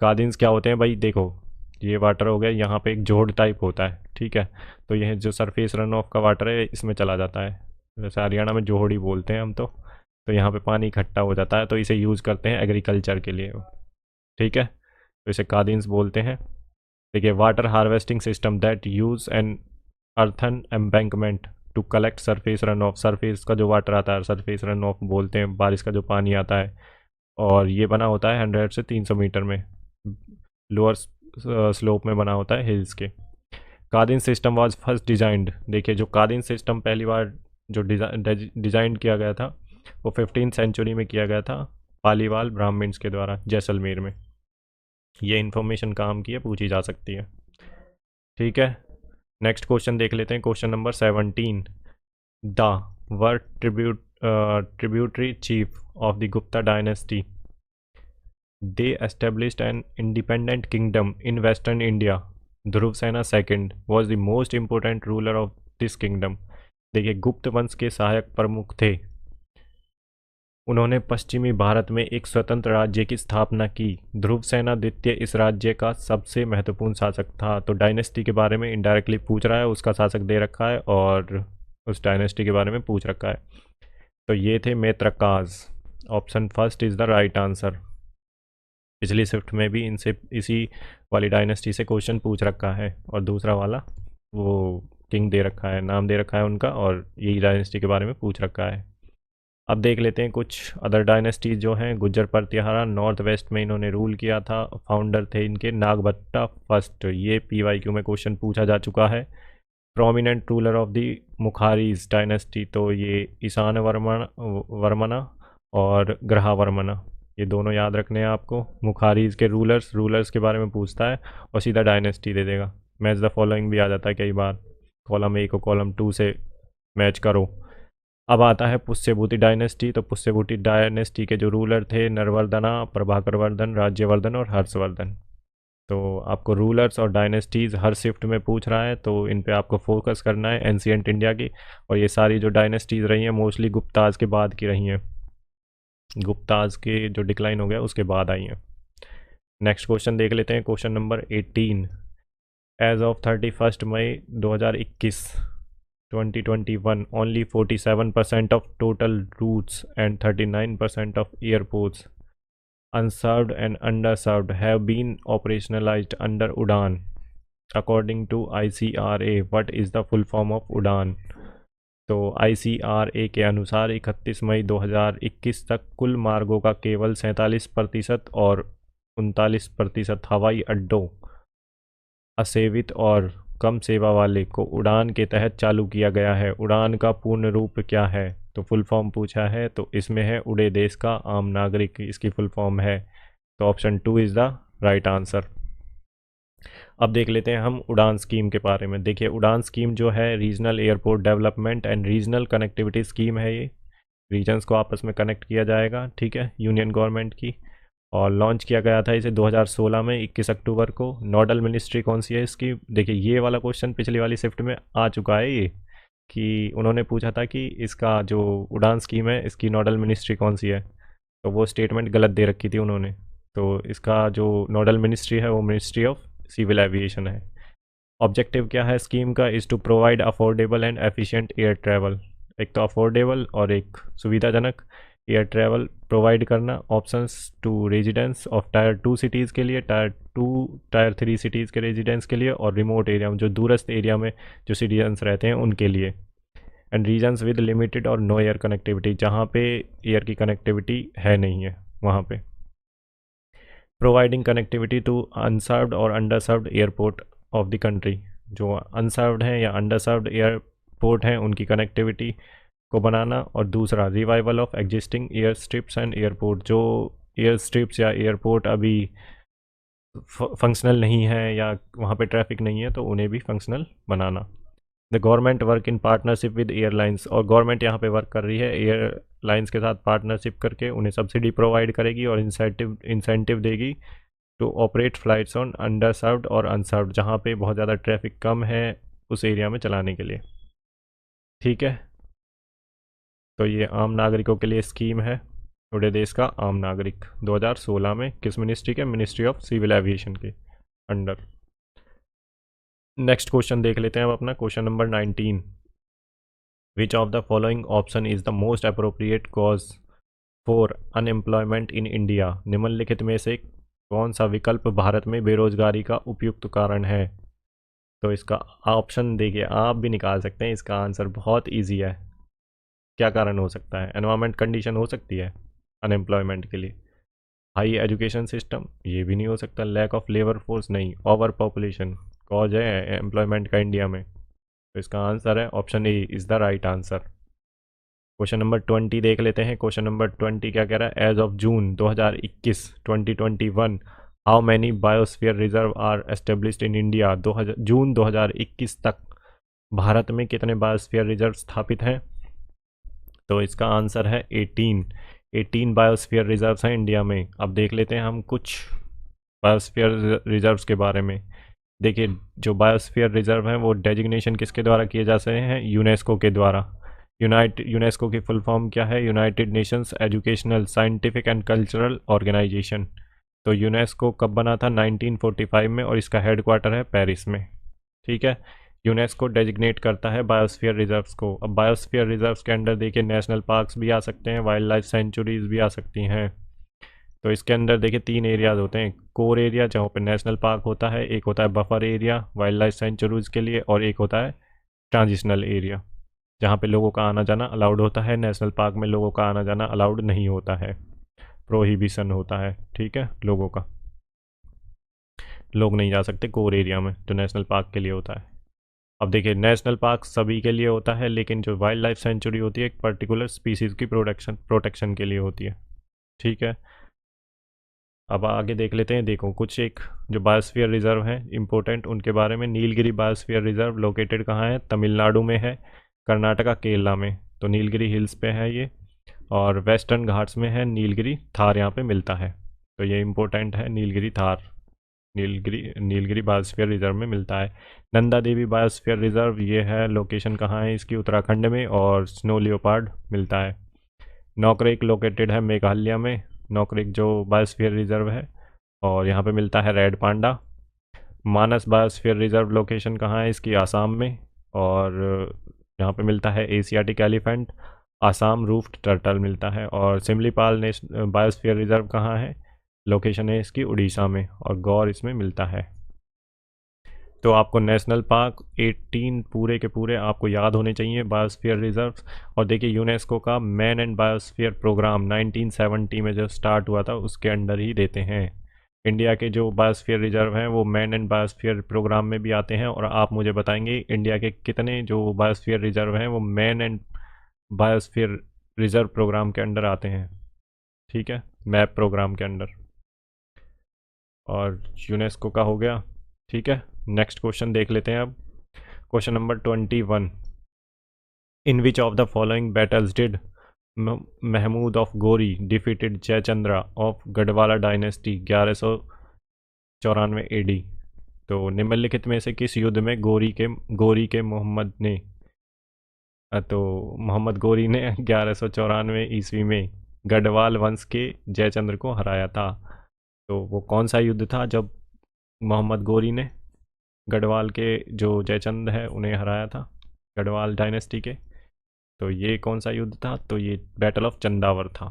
A: कादिन्स क्या होते हैं भाई? देखो ये वाटर हो गया, यहाँ पे एक जोड़ टाइप होता है, ठीक है। तो यह जो सरफेस रन ऑफ का वाटर है इसमें चला जाता है, जैसे हरियाणा में जोहड़ी बोलते हैं हम तो यहाँ पे पानी इकट्ठा हो जाता है, तो इसे यूज़ करते हैं एग्रीकल्चर के लिए, ठीक है। तो इसे कादिन्स बोलते हैं। देखिए water harvesting system that use an earthen embankment to collect surface run off. Surface का जो वाटर आता है सरफेस रन ऑफ बोलते हैं, बारिश का जो पानी आता है, और ये बना होता है 100 से 300 मीटर में, लोअर स्लोप में बना होता है हिल्स के। कादिन सिस्टम वाज फर्स्ट डिजाइंड। देखिए जो कादिन सिस्टम पहली बार जो डिज़ाइन किया गया था वो 15th सेंचुरी में किया गया था पालीवाल ब्राह्मण्स के द्वारा जैसलमेर में। ये इन्फॉर्मेशन काम की है, पूछी जा सकती है, ठीक है। नेक्स्ट क्वेश्चन देख लेते हैं, question number 17। They were tributary chief of the Gupta dynasty, they established an independent kingdom in western India. Dhruvasena second was the most important ruler of this kingdom. देखिए गुप्त वंश के सहायक प्रमुख थे, उन्होंने पश्चिमी भारत में एक स्वतंत्र राज्य की स्थापना की। ध्रुव सेना द्वितीय इस राज्य का सबसे महत्वपूर्ण शासक था। तो डायनेस्टी के बारे में इनडायरेक्टली पूछ रहा है, उसका शासक दे रखा है और उस डायनेस्टी के बारे में पूछ रखा है। तो ये थे Maitrakas. Option first is the right answer. पिछली शिफ्ट में भी इनसे इसी वाली डायनेस्टी से क्वेश्चन पूछ रखा है, और दूसरा वाला वो किंग दे रखा है, नाम दे रखा है उनका, और यही डायनेस्टी के बारे में पूछ रखा है। अब देख लेते हैं कुछ अदर डायनेस्टीज जो हैं। गुज्जर प्रतिहारा नॉर्थ वेस्ट में इन्होंने रूल किया था, फाउंडर थे इनके नागभट्टा फर्स्ट। ये पीवाईक्यू में क्वेश्चन पूछा जा चुका है। Prominent ruler of the Maukharis dynasty, तो ये ईशान वर्मना और ग्रहा वर्मना, ये दोनों याद रखने हैं आपको। मुखारीज के रूलर्स के बारे में पूछता है और सीधा डायनेस्टी दे देगा। मैच द फॉलोइंग भी आ जाता है कई बार, कॉलम 1 को कॉलम 2 से मैच करो। अब आता है पुष्यभूति डायनेस्टी। तो पुष्यभूति डायनेस्टी के जो रूलर थे नरवर्धना, प्रभाकर वर्धन, राज्यवर्धन और हर्षवर्धन। तो आपको रूलर्स और डायनेस्टीज़ हर शिफ्ट में पूछ रहा है, तो इन पे आपको फोकस करना है एंशिएंट इंडिया की। और ये सारी जो डायनेस्टीज़ रही हैं मोस्टली गुप्ताज के बाद की रही हैं, गुप्ताज के जो डिक्लाइन हो गया उसके बाद आई हैं। नेक्स्ट क्वेश्चन देख लेते हैं, question number 18। As of 31 May 2021 only 47% of total routes and 39% of airports unserved and underserved have been operationalized under UDAN. According to ICRA, what is the full form of UDAN? तो ICRA के अनुसार 31 May 2021 तक कुल मार्गों का केवल 47% और 39% हवाई अड्डों असेवित और कम सेवा वाले को उड़ान के तहत चालू किया गया है। उड़ान का पूर्ण रूप क्या है? तो फुल फॉर्म पूछा है, तो इसमें है उड़े देश का आम नागरिक, इसकी फुल फॉर्म है। तो option 2 is the right answer. अब देख लेते हैं हम उड़ान स्कीम के बारे में। देखिए, उड़ान स्कीम जो है regional airport development and regional connectivity scheme है। ये रीजन्स को आपस में कनेक्ट किया जाएगा, ठीक है, यूनियन गवर्नमेंट की। और लॉन्च किया गया था इसे 2016 में 21 अक्टूबर को। नोडल मिनिस्ट्री कौन सी है इसकी? देखिए, ये वाला क्वेश्चन पिछली वाली शिफ्ट में आ चुका है ये, कि उन्होंने पूछा था कि इसका जो उड़ान स्कीम है इसकी नोडल मिनिस्ट्री कौन सी है, तो वो स्टेटमेंट गलत दे रखी थी उन्होंने। तो इसका जो नोडल मिनिस्ट्री है वो मिनिस्ट्री ऑफ सिविल एविएशन है। ऑब्जेक्टिव क्या है स्कीम का? Is to provide affordable and efficient air travel. एक तो अफोर्डेबल और एक सुविधाजनक एयर ट्रैवल प्रोवाइड करना। Options to residents of tier 2 cities के लिए, टायर 2 टायर 3 सिटीज़ के रेजिडेंट्स के लिए, और रिमोट एरिया में जो दूरस्थ एरिया में जो सिटीजन्स रहते हैं उनके लिए। एंड रीजन्स विद लिमिटेड और नो एयर कनेक्टिविटी, जहाँ पे एयर की कनेक्टिविटी है नहीं है वहाँ पे। प्रोवाइडिंग कनेक्टिविटी टू अनसर्व्ड और underserved airport of the country, जो अनसर्व्ड हैं या अंडरसर्व्ड एयरपोर्ट हैं उनकी कनेक्टिविटी को बनाना। और दूसरा, revival of existing air strips and airport, जो एयर स्ट्रिप्स या एयरपोर्ट अभी फंक्शनल नहीं है या वहाँ पे ट्रैफिक नहीं है तो उन्हें भी functional banana. The government work in partnership with airlines, और गवर्नमेंट यहाँ पे वर्क कर रही है एयरलाइंस के साथ पार्टनरशिप करके, उन्हें सब्सिडी प्रोवाइड करेगी और इंसेंटिव देगी to operate flights on underserved और अनसर्व्ड, जहाँ पे बहुत ज़्यादा ट्रैफिक कम है उस एरिया में चलाने के लिए, ठीक है। तो ये आम नागरिकों के लिए स्कीम है, उड़े देश का आम नागरिक, 2016 में। किस मिनिस्ट्री के? मिनिस्ट्री ऑफ सिविल एविएशन के अंडर। नेक्स्ट क्वेश्चन देख लेते हैं अब अपना, question number 19। Which of the following option is the most appropriate cause for unemployment in India? निम्नलिखित में से कौन सा विकल्प भारत में बेरोजगारी का उपयुक्त कारण है? तो इसका ऑप्शन देखिए, आप भी निकाल सकते हैं, इसका आंसर बहुत ईजी है। क्या कारण हो सकता है? एनवायरमेंट कंडीशन हो सकती है अनएम्प्लॉयमेंट के लिए। हाई एजुकेशन सिस्टम, ये भी नहीं हो सकता। लैक ऑफ लेबर फोर्स, नहीं। ओवर पॉपुलेशन कॉज है एम्प्लॉयमेंट का इंडिया में, तो इसका आंसर है option A is the right answer. Question number 20 देख लेते हैं। क्वेश्चन नंबर 20 क्या कह रहा है? As of June 2021 how many biosphere reserve are established in India? June 2021 तक भारत में कितने बायोस्फीयर रिजर्व स्थापित हैं? तो इसका आंसर है 18 बायोस्फीयर रिजर्व्स हैं इंडिया में। अब देख लेते हैं हम कुछ बायोस्फीयर रिजर्व्स के बारे में। देखिए, जो बायोस्फीयर रिजर्व हैं वो डेजिग्नेशन किसके द्वारा किए जा सकते हैं? यूनेस्को के द्वारा। यूनेस्को की फुल फॉर्म क्या है? United Nations educational, scientific and cultural organisation. तो यूनेस्को कब बना था? 1945 में, और इसका हेडक्वार्टर है पेरिस में, ठीक है। यूनेस्को डेजिग्नेट करता है बायोस्फीयर रिजर्व्स को। अब बायोस्फीयर रिजर्व्स के अंडर देखिए नेशनल पार्क्स भी आ सकते हैं, वाइल्ड लाइफ सेंचुरीज भी आ सकती हैं। तो इसके अंदर देखिए 3 एरियाज होते हैं। कोर एरिया जहाँ पे नेशनल पार्क होता है, एक होता है buffer area wild life sanctuaries के लिए, और एक होता है ट्रांजिशनल एरिया जहाँ पे लोगों का आना जाना अलाउड होता है। नेशनल पार्क में लोगों का आना जाना अलाउड नहीं होता है, प्रोहिबिशन होता है, ठीक है। लोगों का, लोग नहीं जा सकते कोर एरिया में जो नेशनल पार्क के लिए होता है। अब देखिए, नेशनल पार्क सभी के लिए होता है, लेकिन जो वाइल्ड लाइफ सेंचुरी होती है एक पर्टिकुलर स्पीसीज़ की प्रोटेक्शन के लिए होती है, ठीक है। अब आगे देख लेते हैं। देखो, कुछ एक जो बायोस्फीयर रिजर्व हैं इंपॉर्टेंट, उनके बारे में। नीलगिरी बायोस्फीयर रिजर्व लोकेटेड कहाँ है? तमिलनाडु में है, कर्नाटका, केरला में। तो नीलगिरी हिल्स पे है ये, और वेस्टर्न घाट्स में है। नीलगिरी थार यहाँ पे मिलता है, तो ये इंपॉर्टेंट है। नीलगिरी थार नीलगिरी बायोस्फीयर रिजर्व में मिलता है। नंदा देवी बायोस्फीयर रिजर्व, ये है लोकेशन कहाँ है इसकी? उत्तराखंड में, और स्नो लियोपार्ड मिलता है। नौकरेक लोकेटेड है मेघालय में, नौकरेक जो बायोस्फीयर रिजर्व है, और यहाँ पे मिलता है रेड पांडा। मानस बायोस्फीयर रिजर्व लोकेशन कहाँ है इसकी? आसाम में, और यहाँ पे मिलता है Asiatic elephant, Assam roofed turtle मिलता है। और सिमलीपाल बायोस्फीयर रिजर्व कहाँ है? लोकेशन है इसकी उड़ीसा में और गौर इसमें मिलता है। तो आपको नेशनल पार्क 18 पूरे के पूरे आपको याद होने चाहिए, बायोस्फीयर रिजर्व। और देखिए यूनेस्को का मैन एंड बायोस्फीयर प्रोग्राम 1970 में जो स्टार्ट हुआ था उसके अंडर ही देते हैं। इंडिया के जो बायोस्फीयर रिजर्व हैं वो मैन एंड बायोस्फीयर प्रोग्राम में भी आते हैं। और आप मुझे बताएंगे इंडिया के कितने जो बायोस्फीयर रिजर्व हैं वो man and biosphere reserve programme के अंडर आते हैं। ठीक है, मैप प्रोग्राम के अंडर। और यूनेस्को का हो गया। ठीक है, नेक्स्ट क्वेश्चन देख लेते हैं अब। Question number 21। In which of the following battles did Mahmud of Ghori defeated Jaichandra of Gahadavala dynasty 1194 AD। तो निम्नलिखित में से किस युद्ध में गोरी के मोहम्मद ने तो मोहम्मद गोरी ने 1194 ईस्वी में गढ़वाल वंश के जयचंद्र को हराया था। तो वो कौन सा युद्ध था जब मोहम्मद गोरी ने गढ़वाल के जो जयचंद है उन्हें हराया था, गढ़वाल डायनेस्टी के? तो ये कौन सा युद्ध था? तो ये बैटल ऑफ चंदावर था।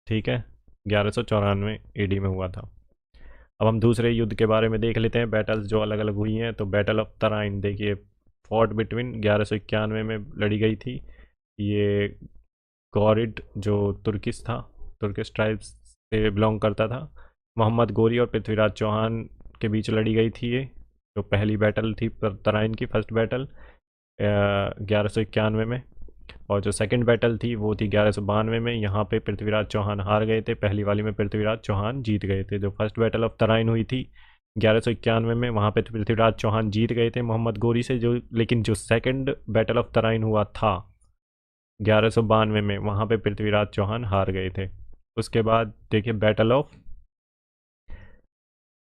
A: ठीक है, 1194 AD में हुआ था। अब हम दूसरे युद्ध के बारे में देख लेते हैं, बैटल्स जो अलग अलग हुई हैं। तो बैटल ऑफ तराइन देखिए, फॉर्ट बिटवीन 1191 में लड़ी गई थी। ये गौरिड जो तुर्किश था, तुर्किश ट्राइब्स से बिलोंग करता था, मोहम्मद गोरी और पृथ्वीराज चौहान के बीच लड़ी गई थी। ये जो पहली बैटल थी तराइन की, फर्स्ट बैटल 1191 में। और जो सेकंड बैटल थी वो थी 1192 में। यहाँ पे पृथ्वीराज चौहान हार गए थे, पहली वाली में पृथ्वीराज चौहान जीत गए थे। जो फर्स्ट बैटल ऑफ तराइन हुई थी 1191 में, वहाँ पे पृथ्वीराज चौहान जीत गए थे मोहम्मद गोरी से। जो लेकिन जो सेकंड बैटल ऑफ तराइन हुआ था 1192 में, वहाँ पे पृथ्वीराज चौहान हार गए थे। उसके बाद देखिए बैटल ऑफ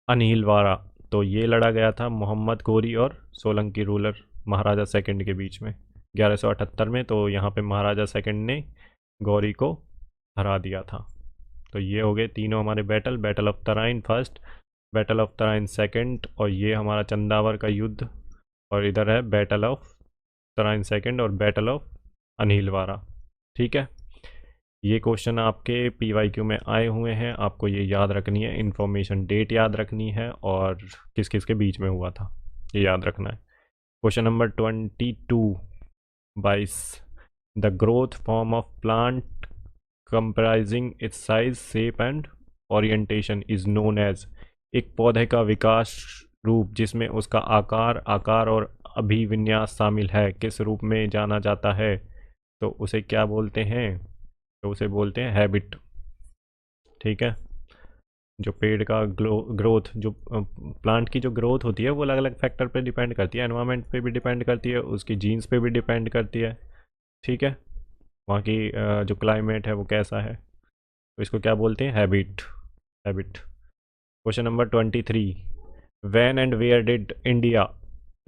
A: अनिलवाड़ा, तो ये लड़ा गया था मोहम्मद गोरी और सोलंकी रूलर महाराजा सेकंड के बीच में 1178 में। तो यहाँ पे महाराजा सेकंड ने गौरी को हरा दिया था। तो ये हो गए तीनों हमारे battle, battle of Tarain first, battle of Tarain second, और ये हमारा चंदावर का युद्ध। और इधर है बैटल ऑफ तराइन सेकंड और बैटल ऑफ अनिलवाड़ा। ठीक है, ये क्वेश्चन आपके PYQ में आए हुए हैं, आपको ये याद रखनी है, इन्फॉर्मेशन डेट याद रखनी है और किस किस के बीच में हुआ था ये याद रखना है। Question number 22 22। The growth form of plant comprising its size shape and orientation is known as. एक पौधे का विकास रूप जिसमें उसका आकार और अभिविन्यास शामिल है किस रूप में जाना जाता है? तो उसे क्या बोलते हैं? तो उसे बोलते हैं हैबिट। ठीक है, जो पेड़ का ग्रोथ, जो प्लांट की जो ग्रोथ होती है वो अलग अलग फैक्टर पे डिपेंड करती है, एनवायरनमेंट पे भी डिपेंड करती है, उसकी जीन्स पे भी डिपेंड करती है। ठीक है, वहाँ की जो क्लाइमेट है वो कैसा है, तो इसको क्या बोलते हैं? Habit. Habit. Question number 23। When and where did India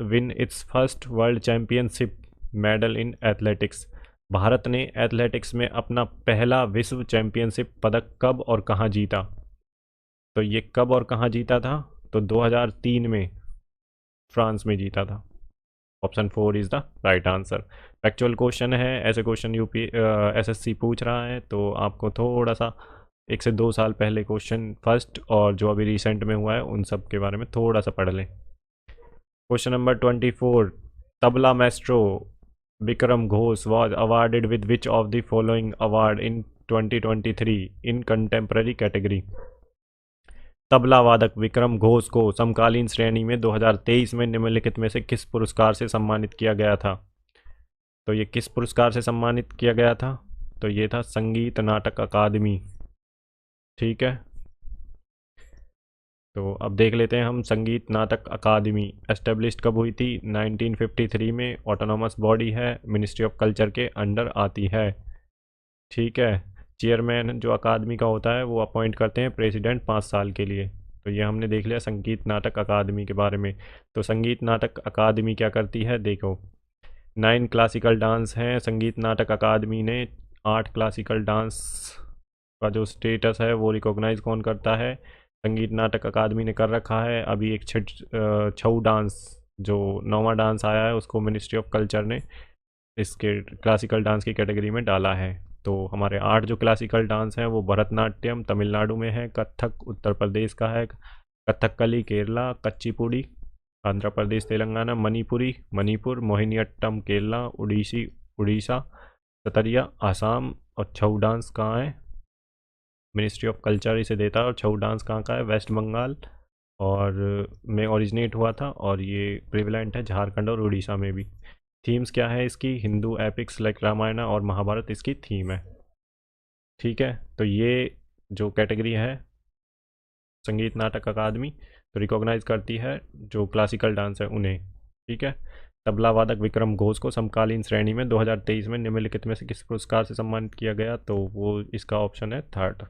A: win its first world championship medal in athletics? भारत ने एथलेटिक्स में अपना पहला विश्व चैंपियनशिप पदक कब और कहाँ जीता? तो ये कब और कहाँ जीता था? तो 2003 में फ्रांस में जीता था। Option 4 is the right answer. Factual question है, ऐसे क्वेश्चन SSC पूछ रहा है, तो आपको थोड़ा सा 1 से 2 साल पहले क्वेश्चन फर्स्ट और जो अभी रिसेंट में हुआ है उन सब के बारे में थोड़ा सा पढ़ लें। Question number 24। Tabla Maestro Vikram Ghosh was awarded with which of the following award in 2023 in contemporary category? Tabla वादक विक्रम घोष को समकालीन श्रेणी में 2023 में निम्नलिखित में से किस पुरस्कार से सम्मानित किया गया था? तो ये किस पुरस्कार से सम्मानित किया गया था? तो ये था संगीत नाटक अकादमी। ठीक है, तो अब देख लेते हैं हम। संगीत नाटक अकादमी एस्टेब्लिश्ड कब हुई थी? 1953 में। ऑटोनॉमस बॉडी है, मिनिस्ट्री ऑफ कल्चर के अंडर आती है। ठीक है, चेयरमैन जो अकादमी का होता है वो अपॉइंट करते हैं प्रेसिडेंट 5 साल के लिए। तो ये हमने देख लिया संगीत नाटक अकादमी के बारे में। तो संगीत नाटक अकादमी क्या करती है? देखो, 9 क्लासिकल डांस हैं संगीत नाटक अकादमी ने। 8 क्लासिकल डांस का जो स्टेटस है वो रिकॉग्नाइज कौन करता है? संगीत नाटक अकादमी ने कर रखा है। अभी एक छऊ डांस जो 9वां डांस आया है उसको मिनिस्ट्री ऑफ कल्चर ने इसके क्लासिकल डांस की कैटेगरी में डाला है। तो हमारे 8 जो क्लासिकल डांस हैं वो भरतनाट्यम तमिलनाडु में है, कथक उत्तर प्रदेश का है, कथकली केरला, कुचिपुड़ी आंध्र प्रदेश तेलंगाना, मणिपुरी मणिपुर, मोहिनीअट्टम केरला, उड़ीसी उड़ीसा, सतरिया आसाम। और छऊ डांस कहाँ है? मिनिस्ट्री ऑफ कल्चर इसे देता है। और छऊ डांस कहाँ का है? वेस्ट बंगाल और में ओरिजिनेट हुआ था, और ये प्रिविलेंट है झारखंड और उड़ीसा में भी। थीम्स क्या है इसकी? हिंदू एपिक्स लाइक रामायण और महाभारत इसकी थीम है। ठीक है, तो ये जो कैटेगरी है संगीत नाटक अकादमी तो रिकॉग्नाइज करती है जो क्लासिकल डांस है उन्हें। ठीक है, तबला वादक विक्रम घोष को समकालीन श्रेणी में 2023 में निम्नलिखित में से किस पुरस्कार से सम्मानित किया गया? तो वो इसका ऑप्शन है थर्ड।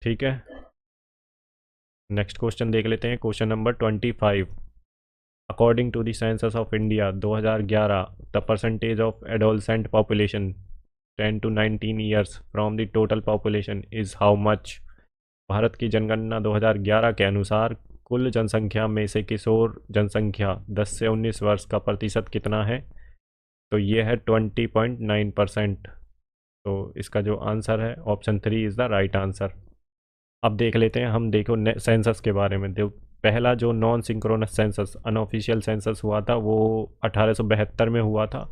A: ठीक है, नेक्स्ट क्वेश्चन देख लेते हैं, question number 25। According to the census of India 2011 the percentage of adolescent population 10 to 19 years from the total population is how much? भारत की जनगणना 2011 के अनुसार कुल जनसंख्या में से किशोर जनसंख्या 10 से 19 वर्ष का प्रतिशत कितना है? तो ये है 20.9%। तो इसका जो आंसर है option 3 is the right answer. अब देख लेते हैं हम, देखो सेंसस के बारे में। देखो पहला जो non synchronous census unofficial census हुआ था वो 1872 में हुआ था।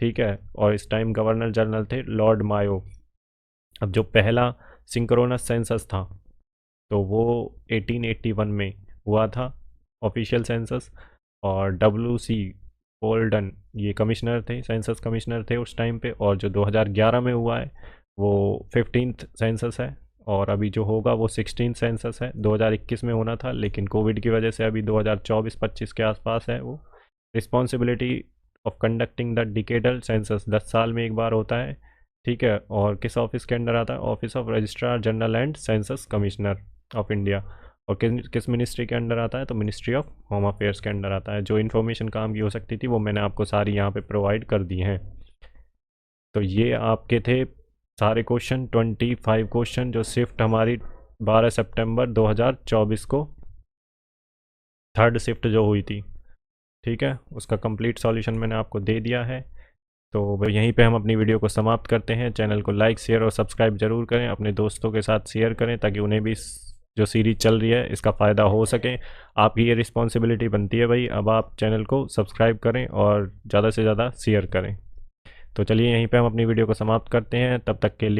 A: ठीक है, और इस टाइम गवर्नर जनरल थे लॉर्ड मायो। अब जो पहला सिंक्रोनस सेंसस था तो वो 1881 में हुआ था ऑफिशियल सेंसस, और WC पोल्डन ये कमिश्नर थे, सेंसस कमिश्नर थे उस टाइम पे। और जो 2011 में हुआ है वो 15th सेंसस है, और अभी जो होगा वो 16th सेंसस है। 2021 में होना था लेकिन कोविड की वजह से अभी 2024-25 के आसपास है वो। Responsibility of conducting the decadal census 10 साल में एक बार होता है। ठीक है, और किस ऑफिस के अंडर आता है? Office of registrar general and census commissioner of India. और किस मिनिस्ट्री के अंडर आता है? तो मिनिस्ट्री ऑफ होम अफेयर्स के अंडर आता है। जो इन्फॉर्मेशन काम की हो सकती थी वो मैंने आपको सारी यहाँ पे प्रोवाइड कर दी हैं। तो ये आपके थे सारे क्वेश्चन, 25 क्वेश्चन जो शिफ्ट हमारी 12 सितंबर 2024 को थर्ड शिफ्ट जो हुई थी। ठीक है, उसका कंप्लीट सॉल्यूशन मैंने आपको दे दिया है। तो यहीं पे हम अपनी वीडियो को समाप्त करते हैं। चैनल को लाइक शेयर और सब्सक्राइब जरूर करें, अपने दोस्तों के साथ शेयर करें ताकि उन्हें भी जो सीरीज चल रही है इसका फ़ायदा हो सके। आपकी ये रिस्पॉन्सिबिलिटी बनती है भाई, अब आप चैनल को सब्सक्राइब करें और ज़्यादा से ज़्यादा शेयर करें। तो चलिए यहीं पे हम अपनी वीडियो को समाप्त करते हैं, तब तक के लिए